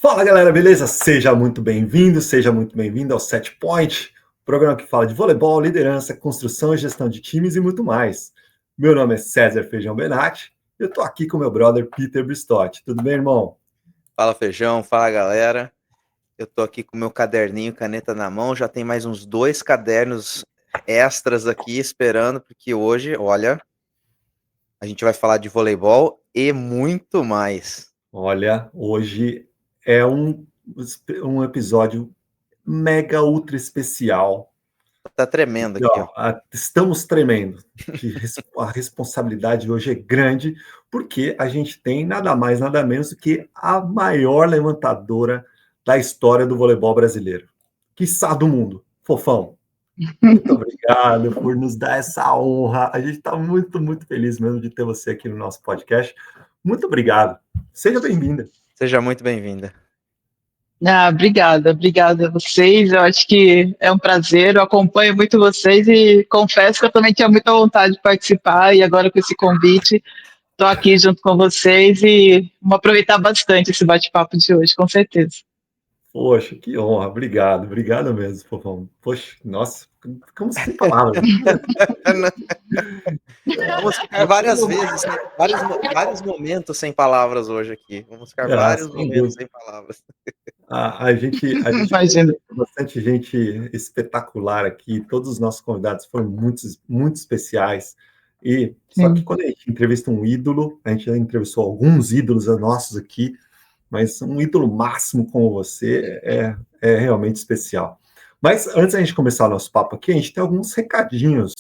Fala galera, beleza? Seja muito bem-vindo ao Set Point, programa que fala de voleibol, liderança, construção e gestão de times e muito mais. Meu nome é César Feijão Benatti e eu tô aqui com meu brother Peter Bristotti. Tudo bem, irmão? Fala Feijão, fala galera. Eu tô aqui com meu caderninho, caneta na mão, já tem mais uns 2 cadernos extras aqui esperando, porque hoje, olha, a gente vai falar de voleibol e muito mais. Olha, hoje é um episódio mega ultra especial. Tá tremendo aqui, ó. Estamos tremendo. A responsabilidade hoje é grande, porque a gente tem nada mais, nada menos do que a maior levantadora da história do voleibol brasileiro, quiçá do mundo. Fofão, muito obrigado por nos dar essa honra. A gente está muito, muito feliz mesmo de ter você aqui no nosso podcast. Muito obrigado. Seja bem-vinda. Seja muito bem-vinda. Obrigada a vocês. Eu acho que é um prazer. Eu acompanho muito vocês e confesso que eu também tinha muita vontade de participar. E agora, com esse convite, estou aqui junto com vocês e vamos aproveitar bastante esse bate-papo de hoje, com certeza. Poxa, que honra, obrigado mesmo, Fofão. Poxa, nossa, ficamos sem palavras. Vamos ficar várias vezes, vários momentos sem palavras hoje aqui. Vamos ficar vários momentos sem palavras. A gente Imagina. tem bastante gente espetacular aqui, todos os nossos convidados foram muito, muito especiais. E só que quando a gente entrevista um ídolo, a gente já entrevistou alguns ídolos nossos aqui, mas um ídolo máximo como você é realmente especial. Mas antes da gente começar o nosso papo aqui, a gente tem alguns recadinhos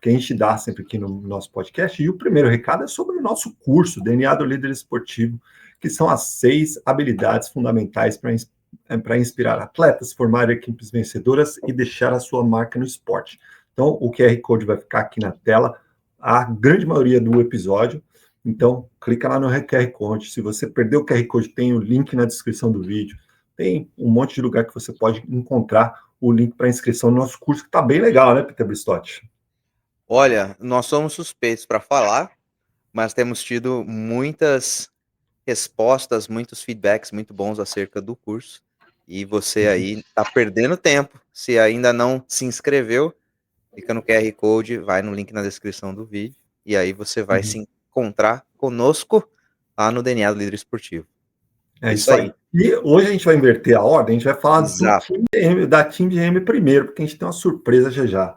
que a gente dá sempre aqui no nosso podcast. E o primeiro recado é sobre o nosso curso, DNA do Líder Esportivo, que são as 6 habilidades fundamentais para inspirar atletas, formar equipes vencedoras e deixar a sua marca no esporte. Então, o QR Code vai ficar aqui na tela, a grande maioria do episódio. Então, clica lá no QR Code. Se você perdeu o QR Code, tem o link na descrição do vídeo. Tem um monte de lugar que você pode encontrar o link para inscrição no nosso curso, que está bem legal, né, Peter Bristotti? Olha, nós somos suspeitos para falar, mas temos tido muitas respostas, muitos feedbacks muito bons acerca do curso. E você aí está perdendo tempo. Se ainda não se inscreveu, clica no QR Code, vai no link na descrição do vídeo, e aí você vai se encontrar conosco lá no DNA do Líder Esportivo. É isso aí. E hoje a gente vai inverter a ordem, a gente vai falar da Team GM primeiro, porque a gente tem uma surpresa já.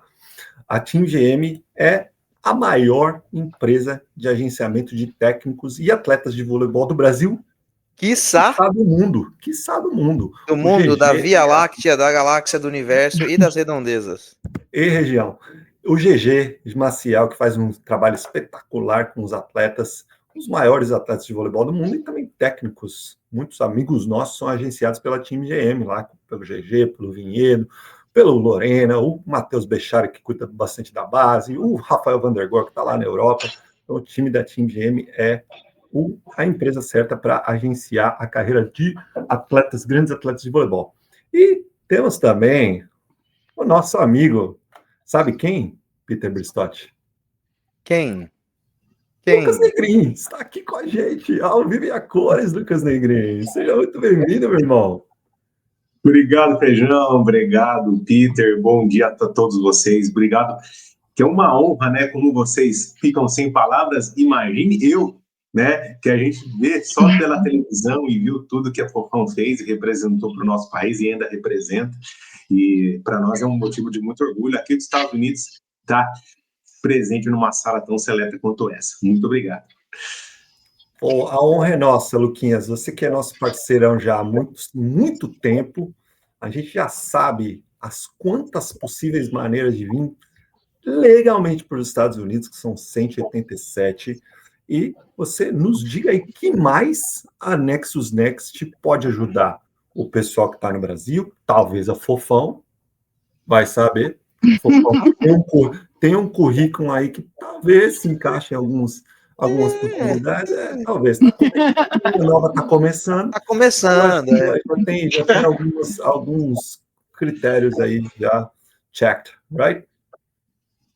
A Team GM é a maior empresa de agenciamento de técnicos e atletas de voleibol do Brasil. Quiçá do mundo. Do mundo, da Via Láctea, da galáxia, do universo e das redondezas. E região. O GG de Maciel, que faz um trabalho espetacular com os atletas, os maiores atletas de voleibol do mundo e também técnicos. Muitos amigos nossos são agenciados pela Team GM, lá pelo GG, pelo Vinhedo, pelo Lorena, o Matheus Bechara, que cuida bastante da base, o Rafael Vandergor, que está lá na Europa. Então, o time da Team GM é a empresa certa para agenciar a carreira de atletas, grandes atletas de voleibol. E temos também o nosso amigo, sabe quem, Peter Bristotti? Quem? Lucas Negrin, está aqui com a gente, ao vivo e a cores, Lucas Negrin. Seja muito bem-vindo, meu irmão. Obrigado, Feijão, obrigado, Peter, bom dia a todos vocês, obrigado, que é uma honra, né, como vocês ficam sem palavras, imagine eu, né, que a gente vê só pela televisão e viu tudo que a Fofão fez e representou para o nosso país e ainda representa, e para nós é um motivo de muito orgulho aqui dos Estados Unidos estar presente numa sala tão seleta quanto essa. Muito obrigado. Pô, a honra é nossa, Luquinhas. Você que é nosso parceirão já há muito tempo, a gente já sabe as quantas possíveis maneiras de vir legalmente para os Estados Unidos, que são 187, e você nos diga aí que mais a Nexus Next pode ajudar o pessoal que está no Brasil, talvez a Fofão, vai saber. Fofão tem um currículo aí que talvez se encaixe em algumas possibilidades, talvez. A nova está começando. Está começando, Já tem alguns critérios aí já checked, right?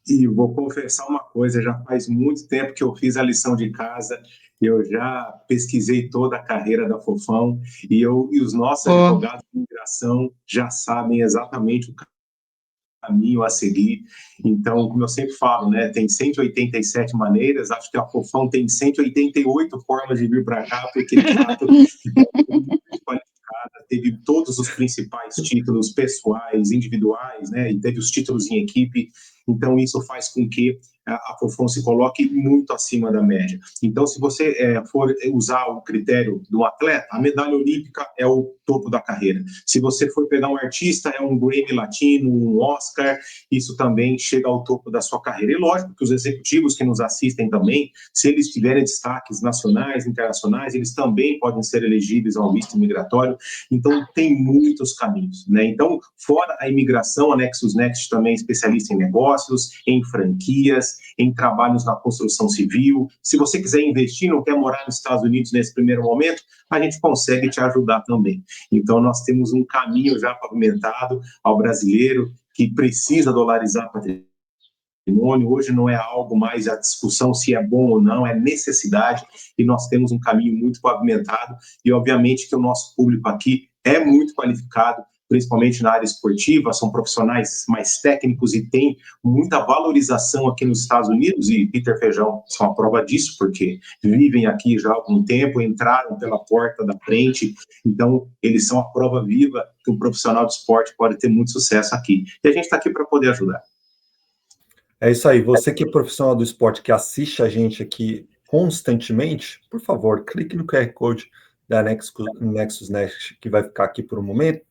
E vou confessar uma coisa, já faz muito tempo que eu fiz a lição de casa Eu já pesquisei toda a carreira da Fofão e os nossos advogados de imigração já sabem exatamente o caminho a seguir. Então, como eu sempre falo, né, tem 187 maneiras, acho que a Fofão tem 188 formas de vir para cá, porque, de fato, teve todos os principais títulos pessoais, individuais, né, e teve os títulos em equipe. Então, isso faz com que a Fofão se coloque muito acima da média. Então, se você for usar o critério do atleta, a medalha olímpica é o topo da carreira. Se você for pegar um artista, é um Grammy Latino, um Oscar, isso também chega ao topo da sua carreira. E lógico que os executivos que nos assistem também, se eles tiverem destaques nacionais, internacionais, eles também podem ser elegíveis ao visto migratório. Então, tem muitos caminhos, né? Então, fora a imigração, a Nexus Next também é especialista em negócios, em franquias, em trabalhos na construção civil. Se você quiser investir, não quer morar nos Estados Unidos nesse primeiro momento, a gente consegue te ajudar também. Então, nós temos um caminho já pavimentado ao brasileiro que precisa dolarizar patrimônio. Hoje não é algo mais a discussão se é bom ou não, é necessidade, e nós temos um caminho muito pavimentado, e obviamente que o nosso público aqui é muito qualificado, principalmente na área esportiva, são profissionais mais técnicos e tem muita valorização aqui nos Estados Unidos, e Peter Feijão são a prova disso, porque vivem aqui já há algum tempo, entraram pela porta da frente, então eles são a prova viva que um profissional de esporte pode ter muito sucesso aqui. E a gente está aqui para poder ajudar. É isso aí. Você que é profissional do esporte, que assiste a gente aqui constantemente, por favor, clique no QR Code da Nexus Next, que vai ficar aqui por um momento.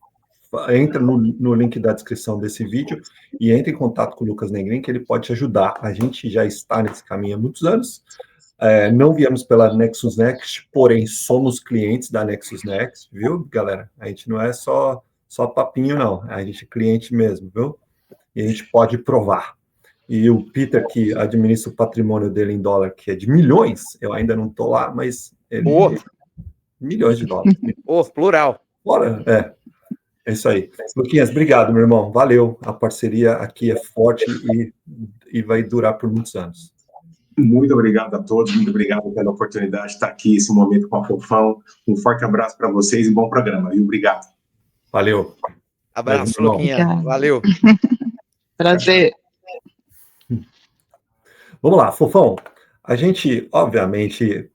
Entra no link da descrição desse vídeo e entre em contato com o Lucas Negrin, que ele pode te ajudar. A gente já está nesse caminho há muitos anos. Não viemos pela Nexus Next, porém somos clientes da Nexus Next, viu, galera? A gente não é só papinho, não. A gente é cliente mesmo, viu? E a gente pode provar. E o Peter, que administra o patrimônio dele em dólar, que é de milhões, eu ainda não estou lá, mas ele... milhões de dólares. Plural. Bora, é isso aí. Luquinhas, obrigado, meu irmão. Valeu. A parceria aqui é forte e vai durar por muitos anos. Muito obrigado a todos, muito obrigado pela oportunidade de estar aqui, esse momento com a Fofão. Um forte abraço para vocês e bom programa. E obrigado. Valeu. Abraço, Luquinha. Valeu. Prazer. Vamos lá, Fofão. A gente, obviamente,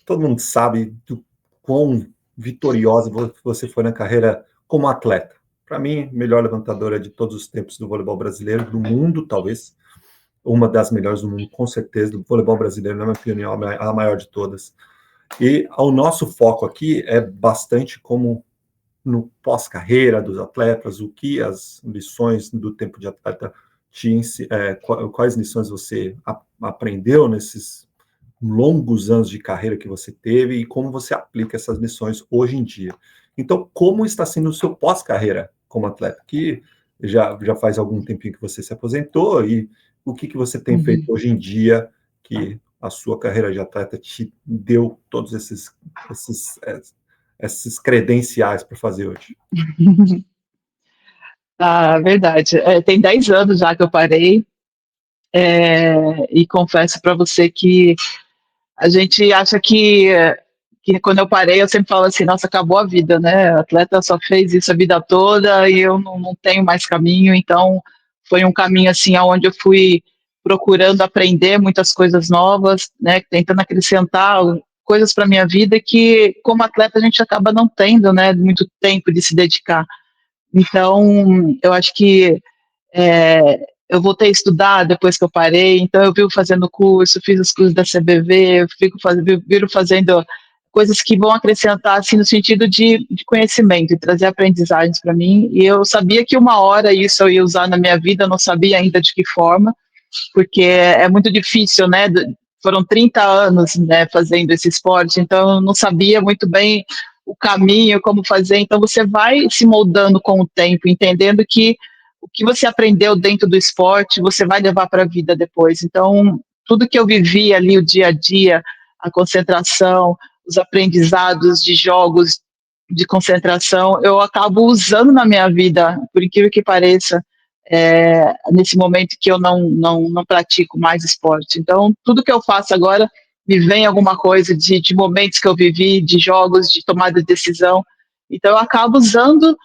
todo mundo sabe do quão vitoriosa você foi na carreira como atleta. Para mim, melhor levantadora de todos os tempos do voleibol brasileiro, do mundo, talvez. Uma das melhores do mundo, com certeza, do voleibol brasileiro, na minha opinião, a maior de todas. E o nosso foco aqui é bastante como no pós-carreira dos atletas, o que as lições do tempo de atleta quais lições você aprendeu nesses longos anos de carreira que você teve e como você aplica essas lições hoje em dia. Então, como está sendo o seu pós-carreira como atleta? Que já faz algum tempinho que você se aposentou, e o que você tem feito hoje em dia que a sua carreira de atleta te deu todos esses credenciais para fazer hoje? Verdade. Tem 10 anos já que eu parei, e confesso para você que a gente acha que quando eu parei, eu sempre falo assim, nossa, acabou a vida, né? O atleta só fez isso a vida toda e eu não tenho mais caminho. Então, foi um caminho assim, onde eu fui procurando aprender muitas coisas novas, né? Tentando acrescentar coisas para minha vida que, como atleta, a gente acaba não tendo, né? Muito tempo de se dedicar. Então, eu acho que eu voltei a estudar depois que eu parei, então eu vivo fazendo curso, fiz os cursos da CBV, viro fazendo coisas que vão acrescentar, assim, no sentido de conhecimento e trazer aprendizagens para mim, e eu sabia que uma hora isso eu ia usar na minha vida, eu não sabia ainda de que forma, porque é muito difícil, né, foram 30 anos, né, fazendo esse esporte, então eu não sabia muito bem o caminho, como fazer, então você vai se moldando com o tempo, entendendo que o que você aprendeu dentro do esporte, você vai levar para a vida depois. Então, tudo que eu vivi ali, o dia a dia, a concentração, os aprendizados de jogos de concentração, eu acabo usando na minha vida, por incrível que pareça, nesse momento que eu não pratico mais esporte. Então, tudo que eu faço agora me vem alguma coisa de momentos que eu vivi, de jogos, de tomada de decisão. Então, eu acabo usando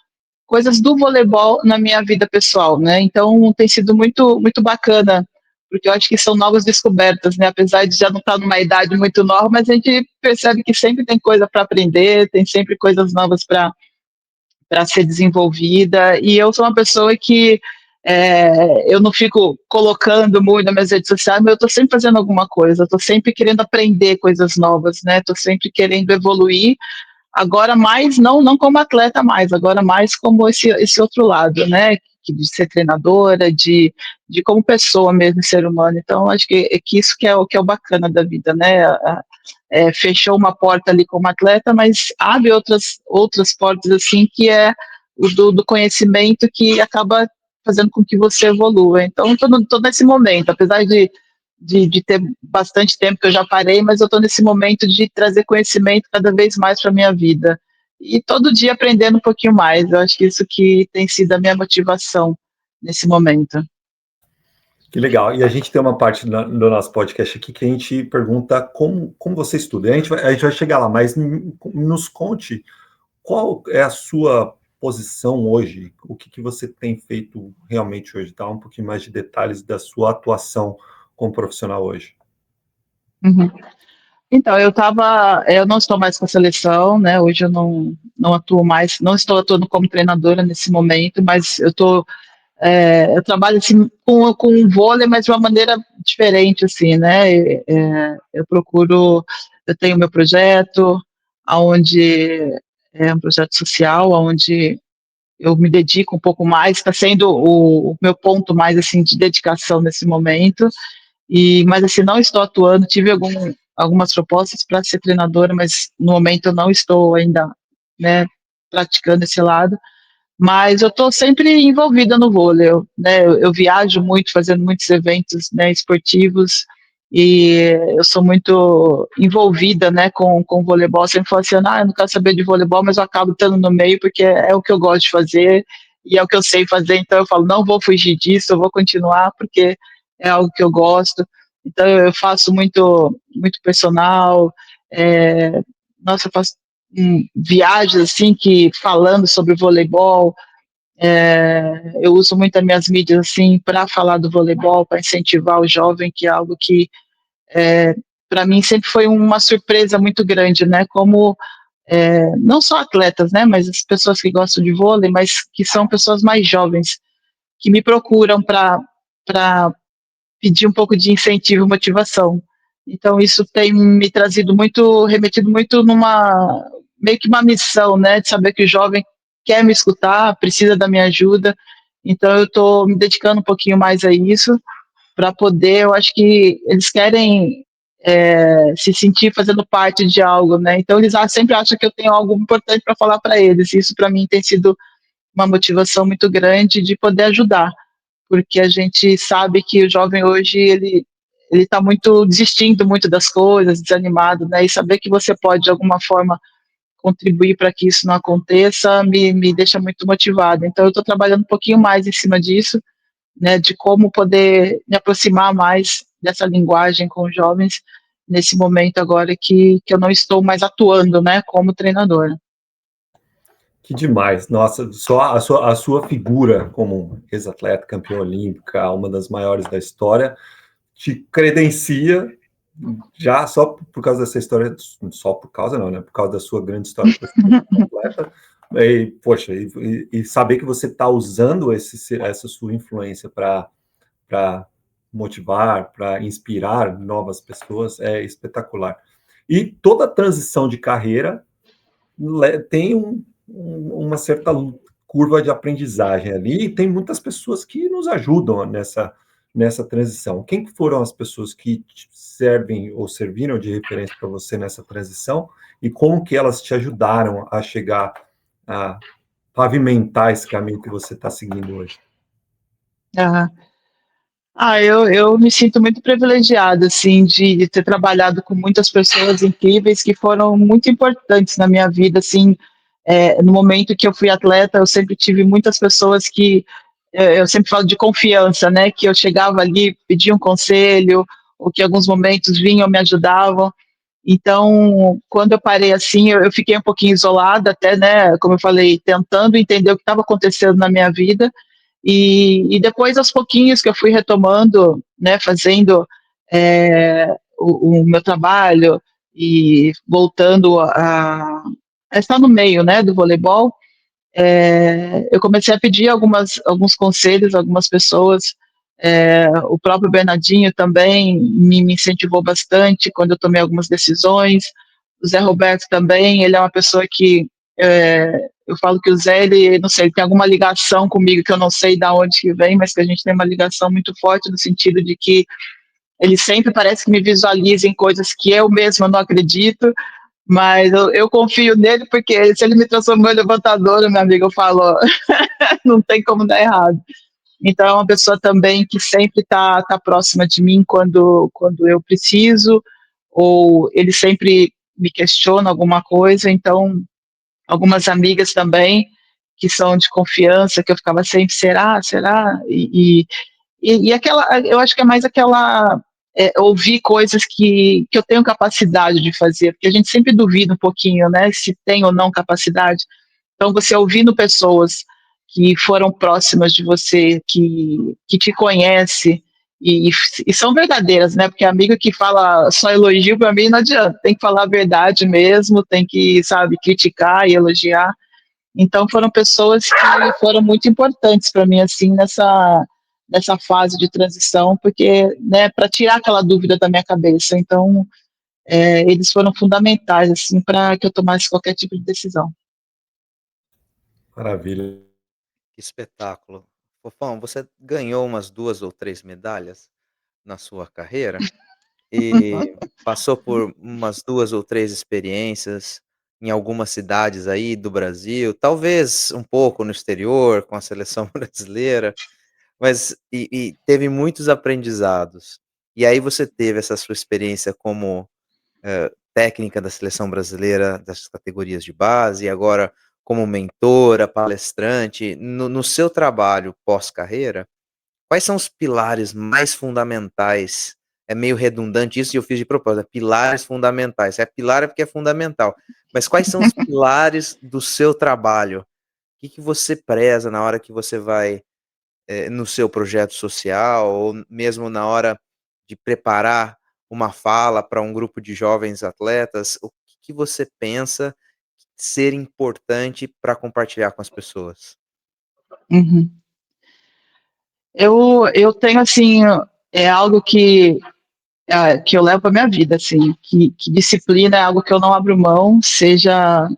coisas do voleibol na minha vida pessoal, né? Então, tem sido muito, muito bacana, porque eu acho que são novas descobertas, né? Apesar de já não estar numa idade muito nova, mas a gente percebe que sempre tem coisa para aprender, tem sempre coisas novas para ser desenvolvida, e eu sou uma pessoa que eu não fico colocando muito nas minhas redes sociais, mas eu estou sempre fazendo alguma coisa, estou sempre querendo aprender coisas novas, né? Estou sempre querendo evoluir, agora mais, não como atleta mais, agora mais como esse outro lado, né? De ser treinadora, de como pessoa mesmo, ser humano. Então, acho que isso que é o bacana da vida, né? Fechou uma porta ali como atleta, mas abre outras portas, assim, que é o do conhecimento, que acaba fazendo com que você evolua. Então, estou nesse momento, apesar de ter bastante tempo que eu já parei, mas eu estou nesse momento de trazer conhecimento cada vez mais para a minha vida. E todo dia aprendendo um pouquinho mais. Eu acho que isso que tem sido a minha motivação nesse momento. Que legal. E a gente tem uma parte do nosso podcast aqui que a gente pergunta como você estuda. A gente vai chegar lá, mas nos conte qual é a sua posição hoje, o que você tem feito realmente hoje. Dá um pouquinho mais de detalhes da sua atuação como profissional hoje. Uhum. Então, eu não estou mais com a seleção, né? Hoje eu não atuo mais, não estou atuando como treinadora nesse momento, mas eu trabalho assim com vôlei, mas de uma maneira diferente, assim, né? Eu tenho meu projeto, onde é um projeto social, onde eu me dedico um pouco mais, está sendo o meu ponto mais, assim, de dedicação nesse momento. Mas assim, não estou atuando, tive algumas propostas para ser treinadora, mas no momento eu não estou ainda, né, praticando esse lado, mas eu estou sempre envolvida no vôlei, né, eu viajo muito, fazendo muitos eventos, né, esportivos, e eu sou muito envolvida, né, com o voleibol. Eu sempre falo assim, eu não quero saber de voleibol, mas eu acabo estando no meio porque é o que eu gosto de fazer e é o que eu sei fazer, então eu falo, não vou fugir disso, eu vou continuar porque é algo que eu gosto. Então eu faço muito, muito personal, nossa, eu faço viagens assim, falando sobre voleibol. Eu uso muito as minhas mídias assim para falar do voleibol, para incentivar o jovem, que é algo que para mim sempre foi uma surpresa muito grande, né? Como não só atletas, né? Mas as pessoas que gostam de vôlei, mas que são pessoas mais jovens que me procuram para pedir um pouco de incentivo e motivação. Então isso tem me remetido muito meio que uma missão, né? De saber que o jovem quer me escutar, precisa da minha ajuda. Então eu estou me dedicando um pouquinho mais a isso, para poder, eu acho que eles querem se sentir fazendo parte de algo, né? Então eles sempre acham que eu tenho algo importante para falar para eles. Isso para mim tem sido uma motivação muito grande de poder ajudar, porque a gente sabe que o jovem hoje ele está muito desistindo muito das coisas, desanimado, né? E saber que você pode de alguma forma contribuir para que isso não aconteça me deixa muito motivada. Então eu estou trabalhando um pouquinho mais em cima disso, né, de como poder me aproximar mais dessa linguagem com os jovens nesse momento agora que eu não estou mais atuando, né, como treinadora. Que demais. Nossa, só a sua figura como ex-atleta, campeã olímpica, uma das maiores da história, te credencia já só por causa dessa história, só por causa não, né? Por causa da sua grande história completa. E, poxa, e saber que você está usando essa sua influência para motivar, para inspirar novas pessoas é espetacular. E toda transição de carreira tem uma certa curva de aprendizagem ali, e tem muitas pessoas que nos ajudam nessa transição. Quem foram as pessoas que servem ou serviram de referência para você nessa transição, e como que elas te ajudaram a chegar a pavimentar esse caminho que você está seguindo hoje? Eu me sinto muito privilegiada, assim, de ter trabalhado com muitas pessoas incríveis que foram muito importantes na minha vida, assim, no momento que eu fui atleta, eu sempre tive muitas pessoas que, eu sempre falo de confiança, né, que eu chegava ali, pedia um conselho, ou que em alguns momentos vinham, me ajudavam. Então, quando eu parei assim, eu fiquei um pouquinho isolada até, né, como eu falei, tentando entender o que estava acontecendo na minha vida, e depois, aos pouquinhos, que eu fui retomando, né, fazendo o meu trabalho e voltando a estar no meio, né, do voleibol, eu comecei a pedir alguns conselhos a algumas pessoas. O próprio Bernardinho também me incentivou bastante quando eu tomei algumas decisões. O Zé Roberto também, ele é uma pessoa que eu falo que o Zé, ele, não sei, ele tem alguma ligação comigo que eu não sei de onde que vem, mas que a gente tem uma ligação muito forte no sentido de que ele sempre parece que me visualiza em coisas que eu mesma não acredito, mas eu confio nele, porque se ele me transformou em levantadora, meu amigo, eu falo, não tem como dar errado. Então, é uma pessoa também que sempre tá próxima de mim quando eu preciso, ou ele sempre me questiona alguma coisa. Então, algumas amigas também, que são de confiança, que eu ficava sempre, será? E aquela, eu acho que é mais aquela, ouvir coisas que eu tenho capacidade de fazer, porque a gente sempre duvida um pouquinho, né, se tem ou não capacidade. Então, você ouvindo pessoas que foram próximas de você, que te conhece, e são verdadeiras, né? Porque amigo que fala só elogio, para mim não adianta, tem que falar a verdade mesmo, tem que, sabe, criticar e elogiar. Então, foram pessoas que foram muito importantes para mim, assim, nessa fase de transição, porque, né, para tirar aquela dúvida da minha cabeça. Então, eles foram fundamentais, assim, para que eu tomasse qualquer tipo de decisão. Maravilha. Que espetáculo. Fofão, você ganhou umas 2 ou 3 medalhas na sua carreira e passou por umas 2 ou 3 experiências em algumas cidades aí do Brasil, talvez um pouco no exterior com a seleção brasileira, mas teve muitos aprendizados. E aí você teve essa sua experiência como técnica da seleção brasileira das categorias de base, e agora como mentora, palestrante, no seu trabalho pós-carreira, quais são os pilares mais fundamentais? É meio redundante isso e eu fiz de propósito, pilares fundamentais. É pilar é porque é fundamental. Mas quais são os pilares do seu trabalho? O que você preza na hora que você vai no seu projeto social, ou mesmo na hora de preparar uma fala para um grupo de jovens atletas, o que você pensa ser importante para compartilhar com as pessoas? Uhum. Eu tenho, assim, é algo que eu levo para minha vida, assim, que disciplina é algo que eu não abro mão, seja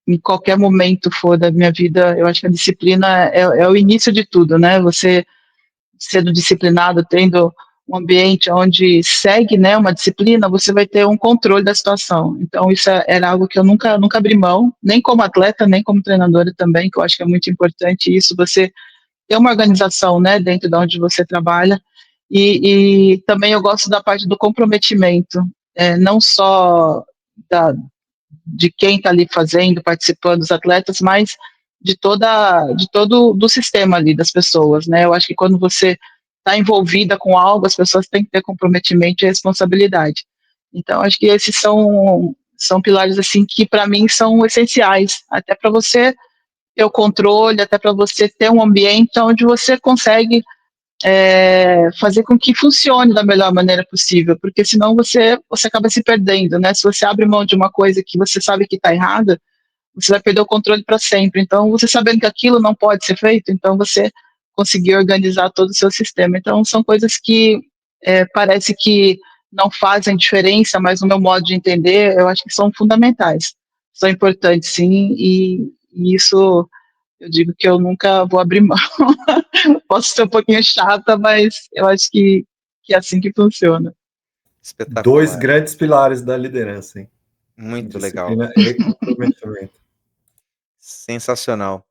em qualquer momento for da minha vida. Eu acho que a disciplina é o início de tudo, né? Você sendo disciplinado, tendo um ambiente onde segue, né, uma disciplina, você vai ter um controle da situação. Então, isso era algo que eu nunca abri mão, nem como atleta, nem como treinadora também, que eu acho que é muito importante isso, você ter uma organização, né, dentro de onde você trabalha. E também eu gosto da parte do comprometimento, não só de quem está ali fazendo, participando, dos atletas, mas de todo do sistema ali das pessoas, né? Eu acho que quando você está envolvida com algo, as pessoas têm que ter comprometimento e responsabilidade. Então, acho que esses são pilares assim que para mim são essenciais, até para você ter o controle, até para você ter um ambiente onde você consegue fazer com que funcione da melhor maneira possível, porque senão você acaba se perdendo, né? Se você abre mão de uma coisa que você sabe que está errada, você vai perder o controle para sempre. Então, você sabendo que aquilo não pode ser feito, então você conseguir organizar todo o seu sistema. Então, são coisas que parece que não fazem diferença, mas no meu modo de entender, eu acho que são fundamentais. São importantes, sim, e isso eu digo que eu nunca vou abrir mão. Posso ser um pouquinho chata, mas eu acho que é assim que funciona. Dois Espetacular. grandes pilares da liderança, hein? Muito legal. Disciplina e comprometimento. Sensacional.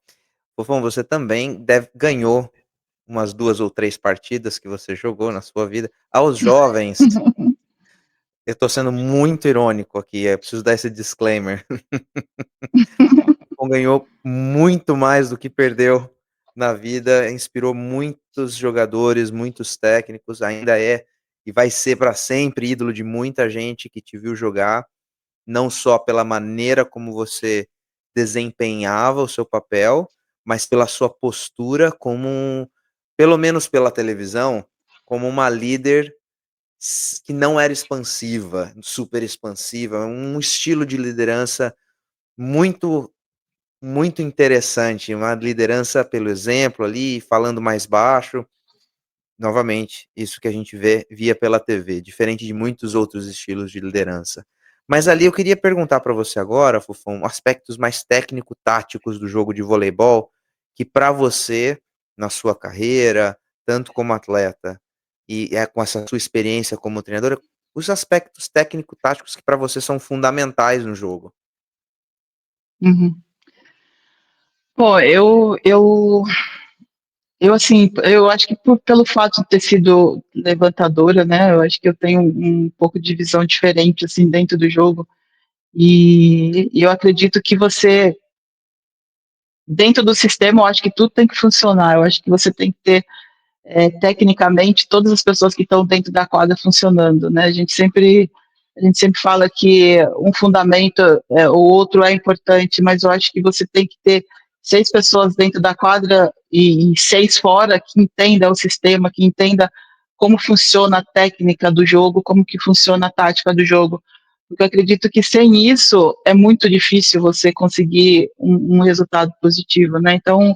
Fofão, você também ganhou umas 2 ou 3 partidas que você jogou na sua vida. Aos jovens, eu tô sendo muito irônico aqui, eu preciso dar esse disclaimer. Fofão ganhou muito mais do que perdeu na vida, inspirou muitos jogadores, muitos técnicos, ainda é e vai ser para sempre ídolo de muita gente que te viu jogar, não só pela maneira como você desempenhava o seu papel, mas pela sua postura como, pelo menos pela televisão, como uma líder que não era expansiva, super expansiva, um estilo de liderança muito muito interessante, uma liderança pelo exemplo ali, falando mais baixo. Novamente, isso que a gente via pela TV, diferente de muitos outros estilos de liderança. Mas ali eu queria perguntar para você agora, Fofão, aspectos mais técnico-táticos do jogo de voleibol, que para você, na sua carreira, tanto como atleta e com essa sua experiência como treinadora, os aspectos técnico-táticos que para você são fundamentais no jogo. Uhum. Bom, assim, eu acho que pelo fato de ter sido levantadora, né, eu acho que eu tenho um pouco de visão diferente, assim, dentro do jogo, e eu acredito que você, dentro do sistema, eu acho que tudo tem que funcionar, eu acho que você tem que ter, tecnicamente, todas as pessoas que estão dentro da quadra funcionando, né, a gente sempre fala que um fundamento, o outro é importante, mas eu acho que você tem que ter 6 pessoas dentro da quadra e 6 fora que entendam o sistema, que entenda como funciona a técnica do jogo, como que funciona a tática do jogo. Porque eu acredito que sem isso é muito difícil você conseguir um resultado positivo, né? Então,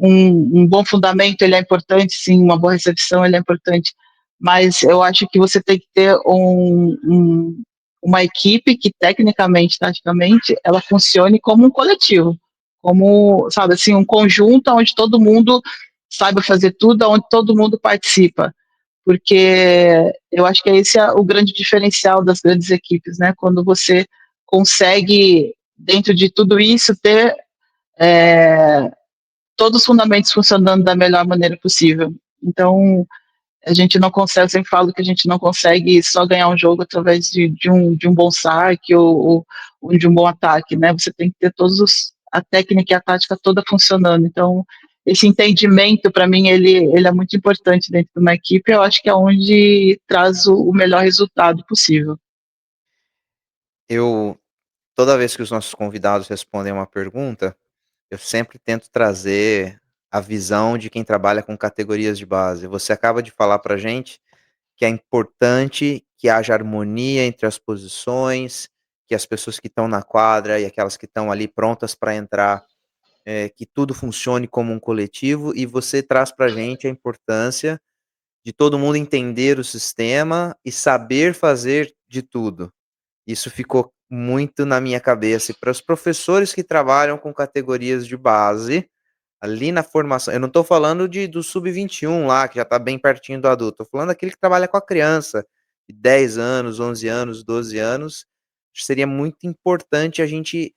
um bom fundamento ele é importante, sim, uma boa recepção ele é importante, mas eu acho que você tem que ter uma equipe que tecnicamente, taticamente, ela funcione como um coletivo, como, sabe, assim, um conjunto onde todo mundo saiba fazer tudo, onde todo mundo participa, porque eu acho que esse é o grande diferencial das grandes equipes, né, quando você consegue, dentro de tudo isso, ter todos os fundamentos funcionando da melhor maneira possível. Então, a gente não consegue, eu sempre falo que a gente não consegue só ganhar um jogo através de um bom saque ou de um bom ataque, né? Você tem que ter a técnica e a tática toda funcionando. Então, esse entendimento, para mim, ele é muito importante dentro de uma equipe. Eu acho que é onde traz o melhor resultado possível. Toda vez que os nossos convidados respondem uma pergunta, eu sempre tento trazer a visão de quem trabalha com categorias de base. Você acaba de falar para a gente que é importante que haja harmonia entre as posições, que as pessoas que estão na quadra e aquelas que estão ali prontas para entrar, que tudo funcione como um coletivo, e você traz para a gente a importância de todo mundo entender o sistema e saber fazer de tudo. Isso ficou muito na minha cabeça. E para os professores que trabalham com categorias de base, ali na formação, eu não estou falando do sub-21 lá, que já está bem pertinho do adulto, estou falando daquele que trabalha com a criança, de 10 anos, 11 anos, 12 anos. Seria muito importante a gente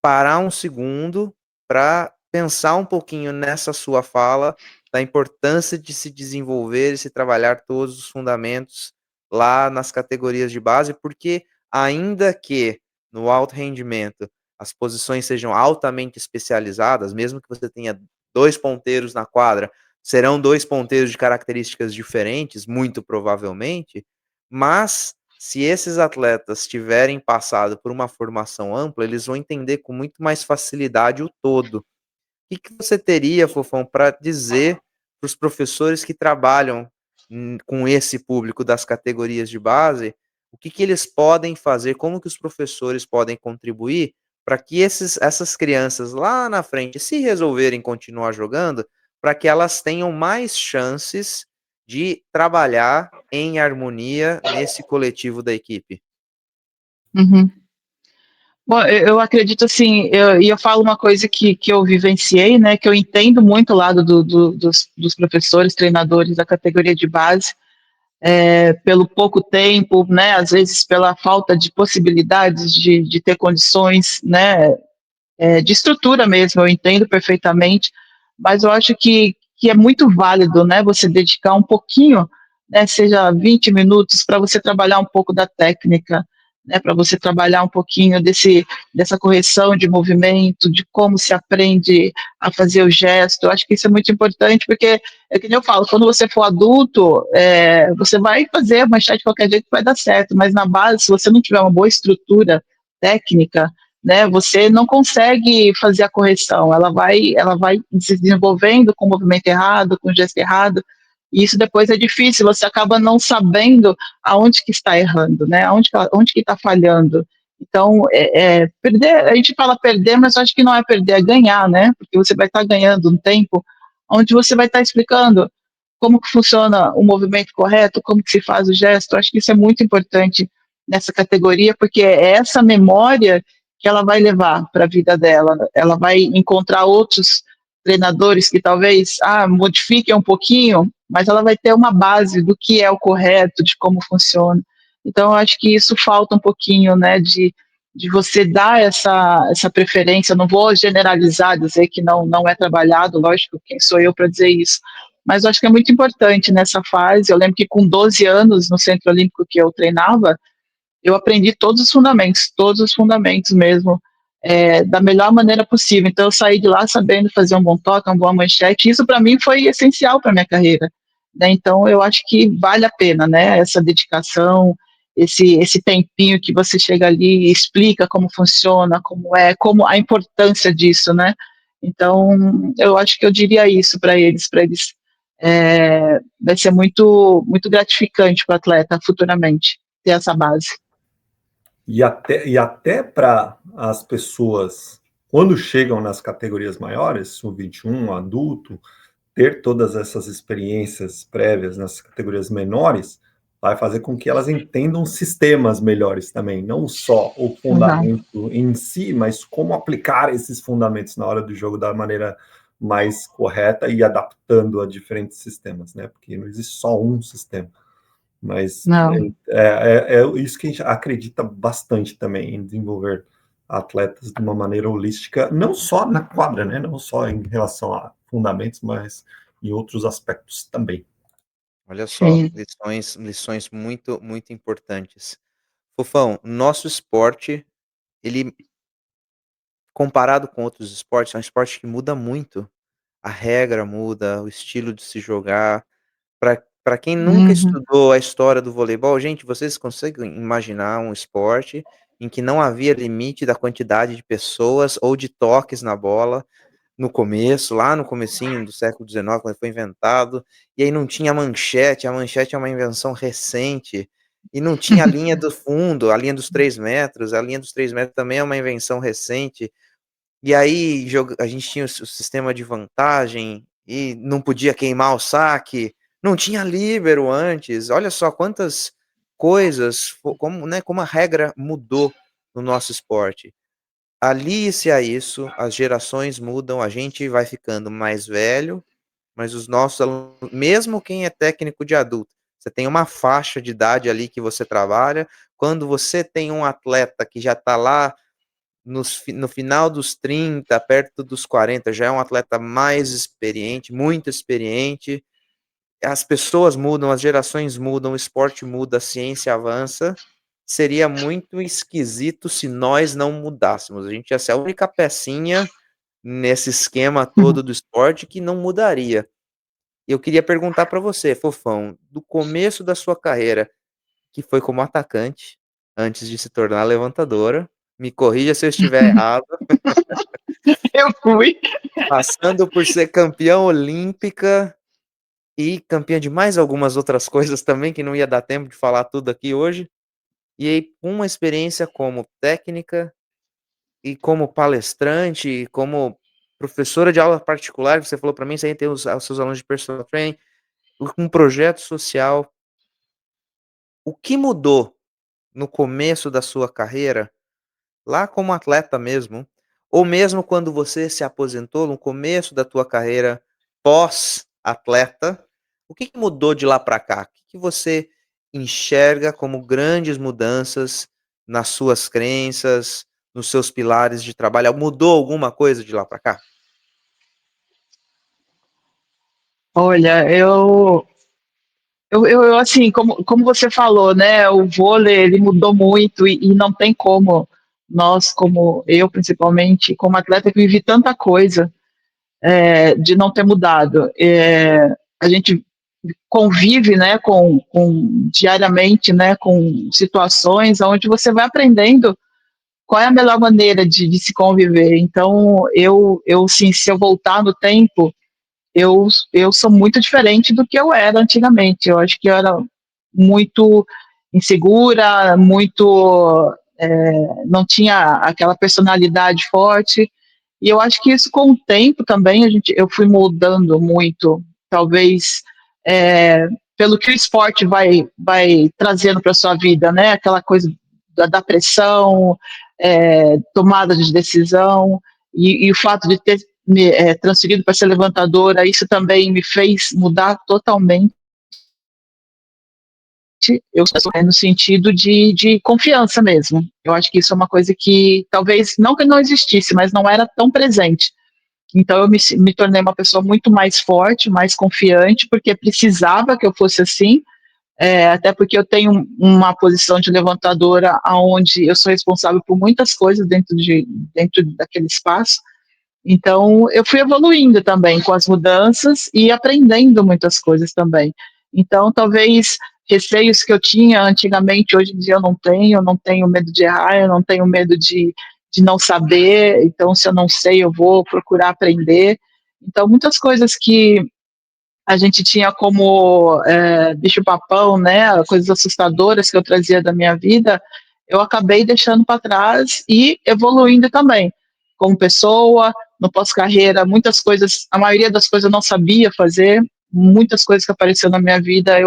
parar um segundo para pensar um pouquinho nessa sua fala, da importância de se desenvolver e se trabalhar todos os fundamentos lá nas categorias de base, porque ainda que no alto rendimento as posições sejam altamente especializadas, mesmo que você tenha 2 ponteiros na quadra, serão 2 ponteiros de características diferentes, muito provavelmente, mas se esses atletas tiverem passado por uma formação ampla, eles vão entender com muito mais facilidade o todo. O que você teria, Fofão, para dizer para os professores que trabalham com esse público das categorias de base, o que eles podem fazer, como que os professores podem contribuir para que essas crianças lá na frente, se resolverem continuar jogando, para que elas tenham mais chances de trabalhar em harmonia nesse coletivo da equipe? Uhum. Bom, eu acredito assim, eu falo uma coisa que eu vivenciei, né, que eu entendo muito o lado dos professores, treinadores da categoria de base, pelo pouco tempo, né, às vezes pela falta de possibilidades de ter condições, né, de estrutura mesmo, eu entendo perfeitamente, mas eu acho que é muito válido, né, você dedicar um pouquinho, né, seja 20 minutos, para você trabalhar um pouco da técnica, né, para você trabalhar um pouquinho dessa correção de movimento, de como se aprende a fazer o gesto. Eu acho que isso é muito importante, porque é que nem eu falo, quando você for adulto, você vai fazer a manchete de qualquer jeito que vai dar certo, mas na base, se você não tiver uma boa estrutura técnica, né, você não consegue fazer a correção, ela vai se desenvolvendo com o movimento errado, com o gesto errado, e isso depois é difícil, você acaba não sabendo aonde que está errando, né, onde que está falhando. Então, perder, a gente fala perder, mas eu acho que não é perder, é ganhar, né, porque você vai estar ganhando um tempo onde você vai estar explicando como que funciona o movimento correto, como que se faz o gesto. Eu acho que isso é muito importante nessa categoria, porque é essa memória que ela vai levar para a vida dela. Ela vai encontrar outros treinadores que talvez modifiquem um pouquinho, mas ela vai ter uma base do que é o correto, de como funciona. Então, eu acho que isso falta um pouquinho, né, de você dar essa preferência. Não vou generalizar, dizer que não é trabalhado, lógico, quem sou eu para dizer isso, mas eu acho que é muito importante nessa fase. Eu lembro que com 12 anos, no Centro Olímpico que eu treinava, eu aprendi todos os fundamentos mesmo, da melhor maneira possível. Então, eu saí de lá sabendo fazer um bom toque, uma boa manchete. Isso, para mim, foi essencial para a minha carreira, né? Então, eu acho que vale a pena, né? Essa dedicação, esse tempinho que você chega ali e explica como funciona, como a importância disso, né? Então, eu acho que eu diria isso para eles, vai ser muito, muito gratificante para o atleta futuramente ter essa base. E até para as pessoas, quando chegam nas categorias maiores, sub-21, adulto, ter todas essas experiências prévias nas categorias menores, vai fazer com que elas entendam sistemas melhores também, não só o fundamento em si, mas como aplicar esses fundamentos na hora do jogo da maneira mais correta e adaptando a diferentes sistemas, né? Porque não existe só um sistema. Mas é isso que a gente acredita bastante também, em desenvolver atletas de uma maneira holística, não só na quadra, né? Não só em relação a fundamentos, mas em outros aspectos também. Olha só, lições muito, muito importantes. Fofão, nosso esporte, ele, comparado com outros esportes, é um esporte que muda muito. A regra muda, o estilo de se jogar. Para quem nunca estudou a história do voleibol, gente, vocês conseguem imaginar um esporte em que não havia limite da quantidade de pessoas ou de toques na bola no começo, lá no comecinho do século XIX, quando foi inventado, e aí não tinha manchete, a manchete é uma invenção recente, e não tinha a linha do fundo, a linha dos 3 metros, a linha dos 3 metros também é uma invenção recente, e aí a gente tinha o sistema de vantagem, e não podia queimar o saque, não tinha líbero antes, olha só quantas coisas, como a regra mudou no nosso esporte. Ali-se a isso, as gerações mudam, a gente vai ficando mais velho, mas os nossos alunos, mesmo quem é técnico de adulto, você tem uma faixa de idade ali que você trabalha, quando você tem um atleta que já está lá no final dos 30, perto dos 40, já é um atleta mais experiente, muito experiente, as pessoas mudam, as gerações mudam, o esporte muda, a ciência avança, seria muito esquisito se nós não mudássemos. A gente ia ser a única pecinha nesse esquema todo do esporte que não mudaria. Eu queria perguntar para você, Fofão, do começo da sua carreira, que foi como atacante, antes de se tornar levantadora, me corrija se eu estiver errado. Eu fui. Passando por ser campeã olímpica e campeã de mais algumas outras coisas também, que não ia dar tempo de falar tudo aqui hoje. E aí, uma experiência como técnica e como palestrante, e como professora de aula particular, você falou para mim, você aí tem os seus alunos de personal training, um projeto social. O que mudou no começo da sua carreira, lá como atleta mesmo, ou mesmo quando você se aposentou no começo da tua carreira pós-atleta, o que mudou de lá para cá? O que você enxerga como grandes mudanças nas suas crenças, nos seus pilares de trabalho? Mudou alguma coisa de lá para cá? Olha, Assim, como você falou, né, o vôlei, ele mudou muito e não tem como nós, como eu principalmente, como atleta, que vivi tanta coisa de não ter mudado. A gente convive, né, diariamente, né, com situações onde você vai aprendendo qual é a melhor maneira de se conviver. Então, sim, se eu voltar no tempo, eu sou muito diferente do que eu era antigamente. Eu acho que eu era muito insegura, não tinha aquela personalidade forte. E eu acho que isso, com o tempo também, eu fui mudando muito, talvez pelo que o esporte vai trazendo para a sua vida, né? Aquela coisa da pressão, tomada de decisão, e o fato de ter me transferido para ser levantadora, isso também me fez mudar totalmente. Eu no sentido de confiança mesmo. Eu acho que isso é uma coisa que talvez não que não existisse, mas não era tão presente. Então eu me tornei uma pessoa muito mais forte, mais confiante, porque precisava que eu fosse assim, até porque eu tenho uma posição de levantadora onde eu sou responsável por muitas coisas dentro daquele espaço. Então, eu fui evoluindo também com as mudanças e aprendendo muitas coisas também. Então, talvez receios que eu tinha antigamente, hoje em dia eu não tenho medo de errar, eu não tenho medo de não saber. Então, se eu não sei, eu vou procurar aprender. Então, muitas coisas que a gente tinha como bicho-papão, né, coisas assustadoras que eu trazia da minha vida, eu acabei deixando para trás e evoluindo também, como pessoa, no pós-carreira, muitas coisas, a maioria das coisas eu não sabia fazer, muitas coisas que apareceram na minha vida,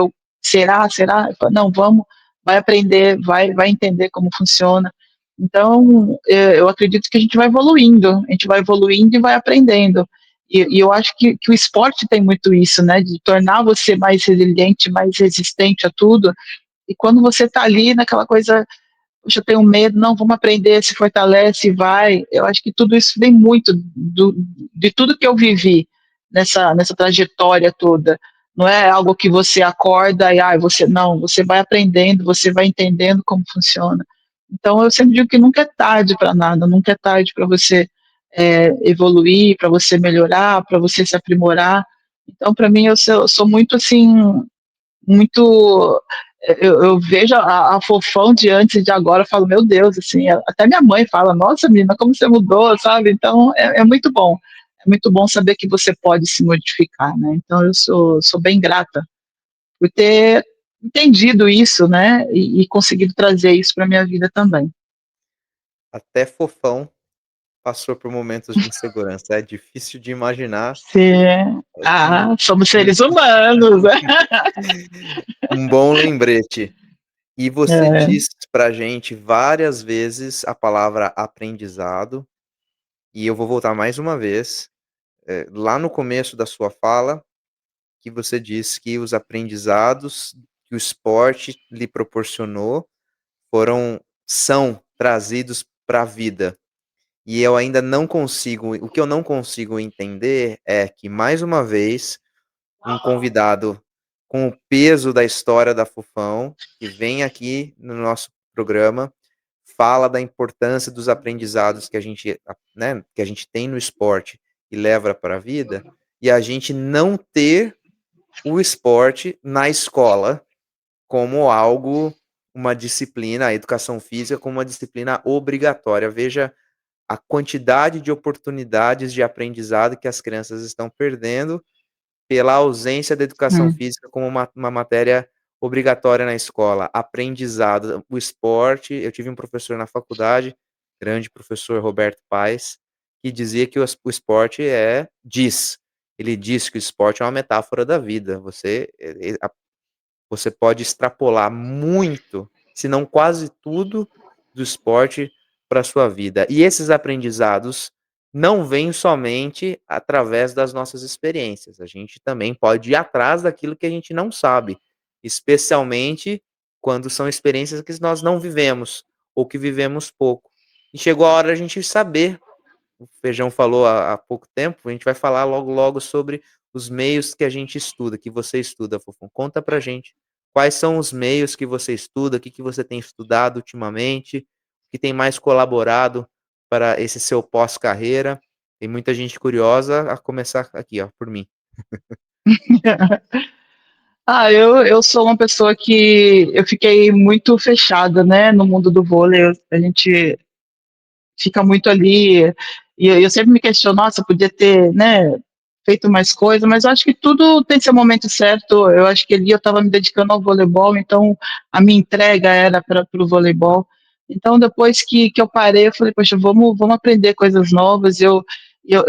será? Eu falei, não, vamos, vai aprender, vai entender como funciona. Então, eu acredito que a gente vai evoluindo e vai aprendendo. E eu acho que o esporte tem muito isso, né, de tornar você mais resiliente, mais resistente a tudo. E quando você está ali naquela coisa, puxa, eu tenho medo, não, vamos aprender, se fortalece, vai. Eu acho que tudo isso vem muito de tudo que eu vivi nessa trajetória toda. Não é algo que você acorda e você vai aprendendo, você vai entendendo como funciona. Então eu sempre digo que nunca é tarde para nada, nunca é tarde para você evoluir, para você melhorar, para você se aprimorar. Então, para mim, eu sou muito assim, muito. Eu vejo a Fofão de antes e de agora, eu falo, meu Deus, assim, até minha mãe fala, nossa, menina, como você mudou, sabe? Então, é muito bom. É muito bom saber que você pode se modificar, né? Então, eu sou bem grata por ter entendido isso, né? E conseguido trazer isso para minha vida também. Até Fofão passou por momentos de insegurança. É difícil de imaginar. Sim. Somos seres humanos, né? Um bom lembrete. E você É. disse pra gente várias vezes a palavra aprendizado, e eu vou voltar mais uma vez, lá no começo da sua fala, que você disse que os aprendizados que o esporte lhe proporcionou são trazidos para a vida. E eu ainda não consigo, o que eu não consigo entender é que, mais uma vez, um convidado com o peso da história da Fofão, que vem aqui no nosso programa, fala da importância dos aprendizados que a gente, né, que a gente tem no esporte e leva para a vida, e a gente não ter o esporte na escola como algo, uma disciplina, a educação física como uma disciplina obrigatória. Veja a quantidade de oportunidades de aprendizado que as crianças estão perdendo pela ausência da educação física como uma matéria obrigatória na escola. Aprendizado, o esporte. Eu tive um professor na faculdade, grande professor Roberto Paes, que dizia que o esporte ele diz que o esporte é uma metáfora da vida. Você pode extrapolar muito, se não quase tudo, do esporte para a sua vida. E esses aprendizados não vêm somente através das nossas experiências. A gente também pode ir atrás daquilo que a gente não sabe, especialmente quando são experiências que nós não vivemos ou que vivemos pouco. E chegou a hora da gente saber o Feijão falou há pouco tempo, a gente vai falar logo sobre os meios que a gente estuda, que você estuda, Fofão. Conta pra gente quais são os meios que você estuda, o que você tem estudado ultimamente, o que tem mais colaborado para esse seu pós-carreira. Tem muita gente curiosa, a começar aqui, ó, por mim. Eu sou uma pessoa que eu fiquei muito fechada, né, no mundo do vôlei. A gente fica muito ali, e eu sempre me questiono, nossa, podia ter, né, feito mais coisa, mas eu acho que tudo tem seu momento certo. Eu acho que ali eu estava me dedicando ao voleibol, então a minha entrega era para o voleibol. Então, depois que eu parei, eu falei, poxa, vamos aprender coisas novas. Eu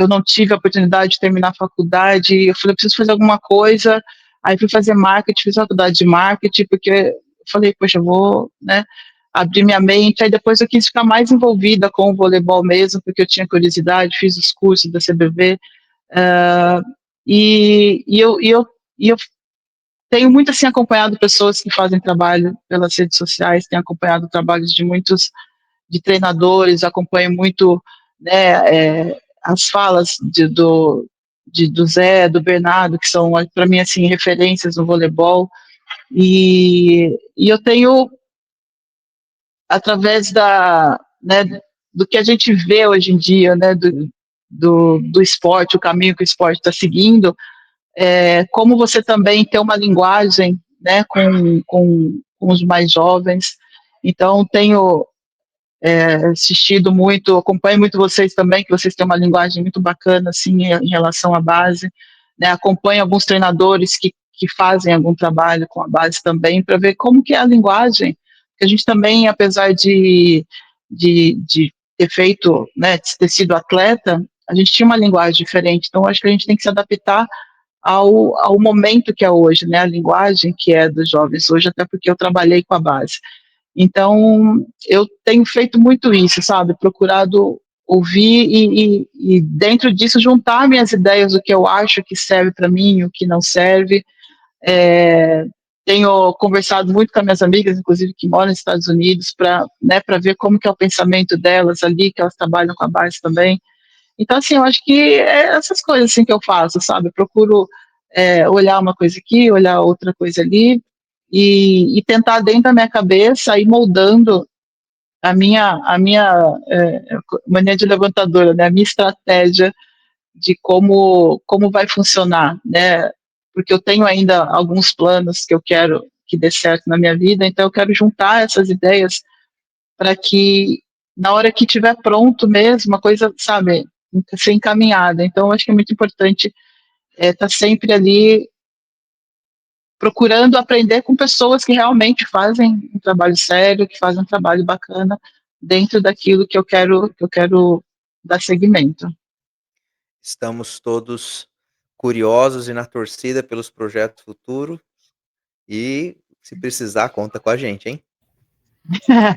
não tive a oportunidade de terminar a faculdade, eu falei, eu preciso fazer alguma coisa. Aí fui fazer marketing, fiz faculdade de marketing, porque eu falei, poxa, eu vou, né, abrir minha mente. Aí depois eu quis ficar mais envolvida com o voleibol mesmo, porque eu tinha curiosidade, fiz os cursos da CBV, e eu tenho muito assim acompanhado pessoas que fazem trabalho pelas redes sociais, tenho acompanhado trabalhos de muitos de treinadores, acompanho muito, né, as falas do Zé, do Bernardo, que são para mim assim referências no voleibol, e eu tenho, através né, do que a gente vê hoje em dia, né, do esporte, o caminho que o esporte está seguindo, como você também tem uma linguagem, né, com os mais jovens. Então, tenho assistido muito, acompanho muito vocês também, que vocês têm uma linguagem muito bacana, assim, em relação à base, né, acompanho alguns treinadores que fazem algum trabalho com a base também, para ver como que é a linguagem, porque a gente também, apesar de ter feito, né, de ter sido atleta, a gente tinha uma linguagem diferente, então acho que a gente tem que se adaptar ao momento que é hoje, né, a linguagem que é dos jovens hoje, até porque eu trabalhei com a base. Então, eu tenho feito muito isso, sabe? Procurado ouvir e dentro disso, juntar minhas ideias do que eu acho que serve para mim, o que não serve. Tenho conversado muito com as minhas amigas, inclusive, que moram nos Estados Unidos, para, né, para ver como que é o pensamento delas ali, que elas trabalham com a base também. Então, assim, eu acho que é essas coisas assim que eu faço, sabe? Eu procuro olhar uma coisa aqui, olhar outra coisa ali, e tentar dentro da minha cabeça ir moldando a minha mania de levantadora, né? A minha estratégia de como vai funcionar, né? Porque eu tenho ainda alguns planos que eu quero que dê certo na minha vida, então eu quero juntar essas ideias para que na hora que estiver pronto mesmo, a coisa, sabe, ser encaminhada. Então, eu acho que é muito importante estar sempre ali procurando aprender com pessoas que realmente fazem um trabalho sério, que fazem um trabalho bacana dentro daquilo que eu quero dar seguimento. Estamos todos curiosos e na torcida pelos projetos futuros. E se precisar, conta com a gente, hein?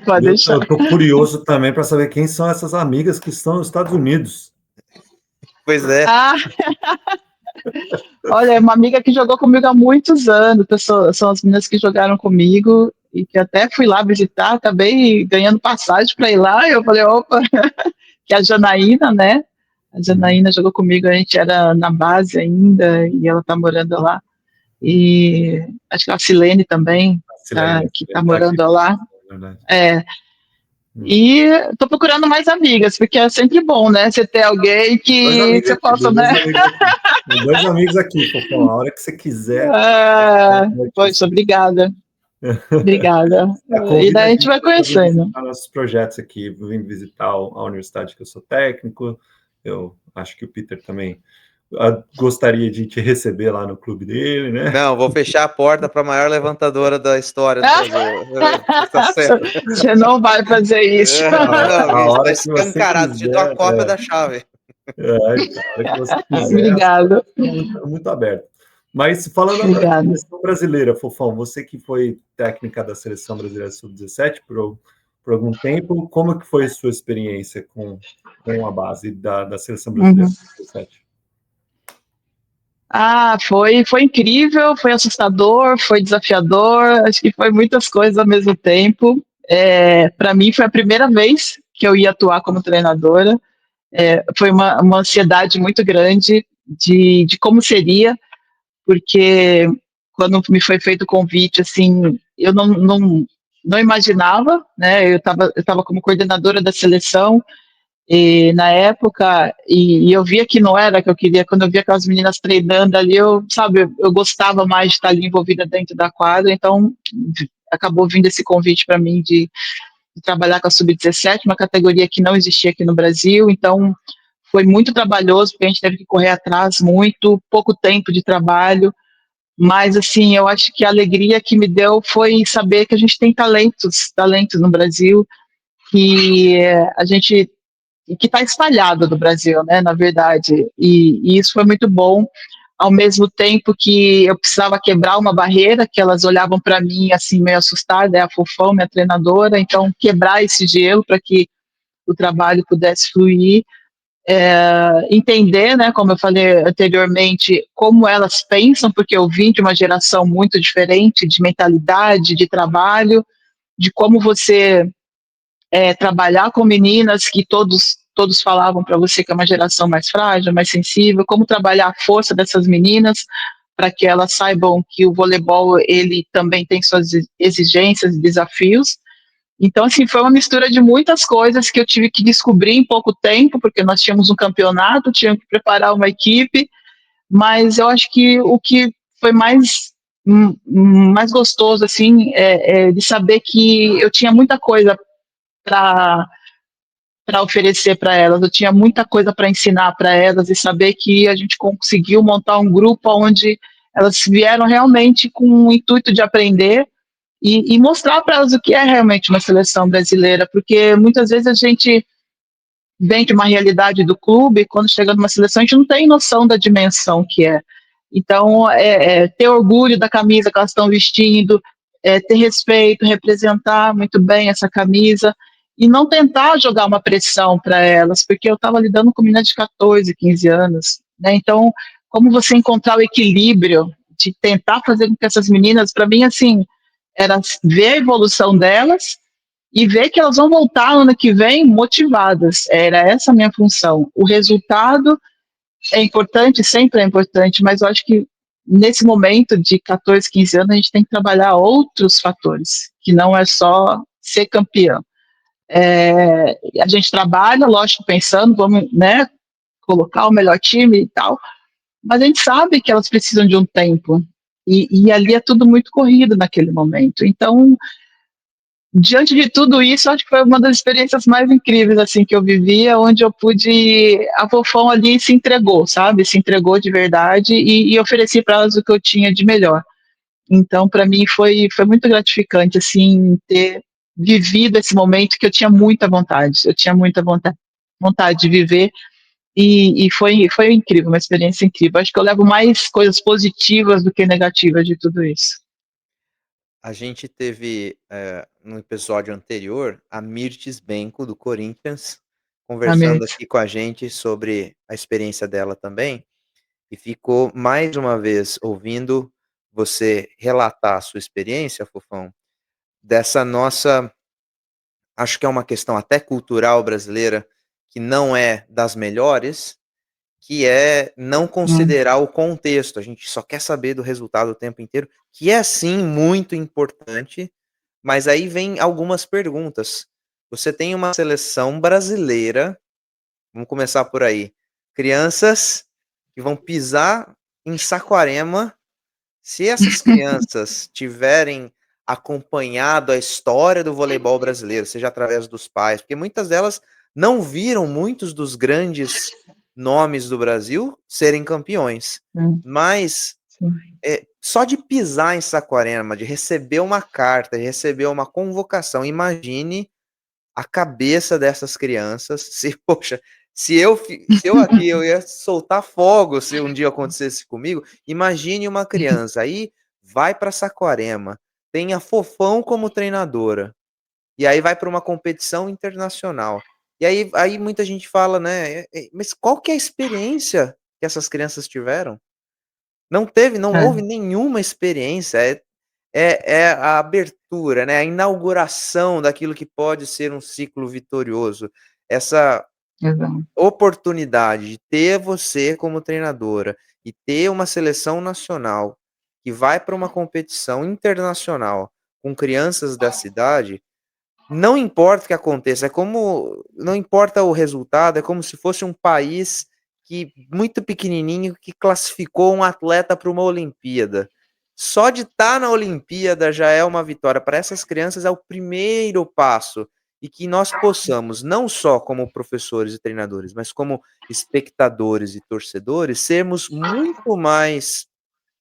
Pode deixar. Eu estou curioso também para saber quem são essas amigas que estão nos Estados Unidos. Pois é. Olha, é uma amiga que jogou comigo há muitos anos, são as meninas que jogaram comigo e que até fui lá visitar, acabei ganhando passagem para ir lá, e eu falei, opa, que é a Janaína, né? A Janaína jogou comigo, a gente era na base ainda, e ela tá morando lá. E acho que a Silene também, que tá morando lá. E tô procurando mais amigas, porque é sempre bom, né? Você ter alguém que você possa, né? Dois amigos aqui, Fofão, a hora que você quiser. Poxa, obrigada. Obrigada. E daí a gente vai conhecendo. Nossos projetos aqui, vim visitar a universidade que eu sou técnico, eu acho que o Peter também gostaria de te receber lá no clube dele, né? Não, vou fechar a porta para a maior levantadora da história do Brasil. Você não vai fazer isso. Não, está escancarado, te dou a cópia da chave. A hora que você quiser. Obrigado. Muito aberto. Mas falando da seleção brasileira, Fofão, você que foi técnica da seleção brasileira sub-17 por algum tempo, como que foi a sua experiência com a base da seleção brasileira sub-17? Foi incrível, foi assustador, foi desafiador, acho que foi muitas coisas ao mesmo tempo. Para mim foi a primeira vez que eu ia atuar como treinadora, Foi uma ansiedade muito grande de como seria, porque quando me foi feito o convite, assim, eu não imaginava, né? Eu tava como coordenadora da seleção e, na época, e eu via que não era que eu queria. Quando eu via aquelas meninas treinando ali, eu gostava mais de estar ali envolvida dentro da quadra, então acabou vindo esse convite para mim de trabalhar com a Sub-17, uma categoria que não existia aqui no Brasil, então foi muito trabalhoso, porque a gente teve que correr atrás muito, pouco tempo de trabalho, mas, assim, eu acho que a alegria que me deu foi saber que a gente tem talentos no Brasil, que a gente que está espalhado no Brasil, né, na verdade, e isso foi muito bom, ao mesmo tempo que eu precisava quebrar uma barreira, que elas olhavam para mim, assim, meio assustada, é a Fofão, minha treinadora, então quebrar esse gelo para que o trabalho pudesse fluir, entender, né, como eu falei anteriormente, como elas pensam, porque eu vim de uma geração muito diferente de mentalidade, de trabalho, de como você trabalhar com meninas que todos falavam para você que é uma geração mais frágil, mais sensível, como trabalhar a força dessas meninas para que elas saibam que o voleibol ele também tem suas exigências e desafios. Então, assim, foi uma mistura de muitas coisas que eu tive que descobrir em pouco tempo, porque nós tínhamos um campeonato, tínhamos que preparar uma equipe, mas eu acho que o que foi mais gostoso, assim, de saber que eu tinha muita coisa para oferecer para elas, eu tinha muita coisa para ensinar para elas e saber que a gente conseguiu montar um grupo onde elas vieram realmente com o intuito de aprender e mostrar para elas o que é realmente uma seleção brasileira, porque muitas vezes a gente vem de uma realidade do clube, e quando chega numa seleção a gente não tem noção da dimensão que é. Então, ter orgulho da camisa que elas estão vestindo, ter respeito, representar muito bem essa camisa, e não tentar jogar uma pressão para elas, porque eu estava lidando com meninas de 14, 15 anos, né? Então, como você encontrar o equilíbrio de tentar fazer com que essas meninas, para mim, assim, era ver a evolução delas e ver que elas vão voltar no ano que vem motivadas. Era essa a minha função. O resultado é importante, sempre é importante, mas eu acho que nesse momento de 14, 15 anos, a gente tem que trabalhar outros fatores, que não é só ser campeão. A gente trabalha, lógico, pensando, vamos, né, colocar o melhor time e tal, mas a gente sabe que elas precisam de um tempo, e ali é tudo muito corrido naquele momento. Então, diante de tudo isso, acho que foi uma das experiências mais incríveis assim que eu vivia, onde eu pude, a Fofão ali se entregou, sabe? Se entregou de verdade e ofereci para elas o que eu tinha de melhor. Então, para mim foi muito gratificante assim ter vivido esse momento que eu tinha muita vontade. Eu tinha muita vontade de viver e foi incrível, uma experiência incrível. Acho que eu levo mais coisas positivas do que negativas de tudo isso. A gente teve, no episódio anterior, a Mirtes Benco, do Corinthians, conversando Realmente. aqui com a gente sobre a experiência dela também, e ficou mais uma vez ouvindo você relatar a sua experiência, Fofão, dessa nossa, acho que é uma questão até cultural brasileira, que não é das melhores, que é não considerar o contexto. A gente só quer saber do resultado o tempo inteiro, que é sim muito importante, mas aí vem algumas perguntas. Você tem uma seleção brasileira, vamos começar por aí. Crianças que vão pisar em Saquarema. Se essas crianças tiverem acompanhado a história do voleibol brasileiro, seja através dos pais, porque muitas delas não viram muitos dos grandes nomes do Brasil serem campeões, mas só de pisar em Saquarema, de receber uma carta, de receber uma convocação, imagine a cabeça dessas crianças. Se, poxa, se eu aqui eu ia soltar fogo se um dia acontecesse comigo. Imagine uma criança aí vai para Saquarema, tem a Fofão como treinadora e aí vai para uma competição internacional. E aí muita gente fala, né? Mas qual que é a experiência que essas crianças tiveram? Não houve nenhuma experiência. É a abertura, né? A inauguração daquilo que pode ser um ciclo vitorioso. Essa Exato. oportunidade de ter você como treinadora e ter uma seleção nacional que vai para uma competição internacional com crianças da cidade, não importa o que aconteça, não importa o resultado, é como se fosse um país muito pequenininho que classificou um atleta para uma Olimpíada. Só de estar na Olimpíada já é uma vitória. Para essas crianças é o primeiro passo. E que nós possamos, não só como professores e treinadores, mas como espectadores e torcedores, sermos muito mais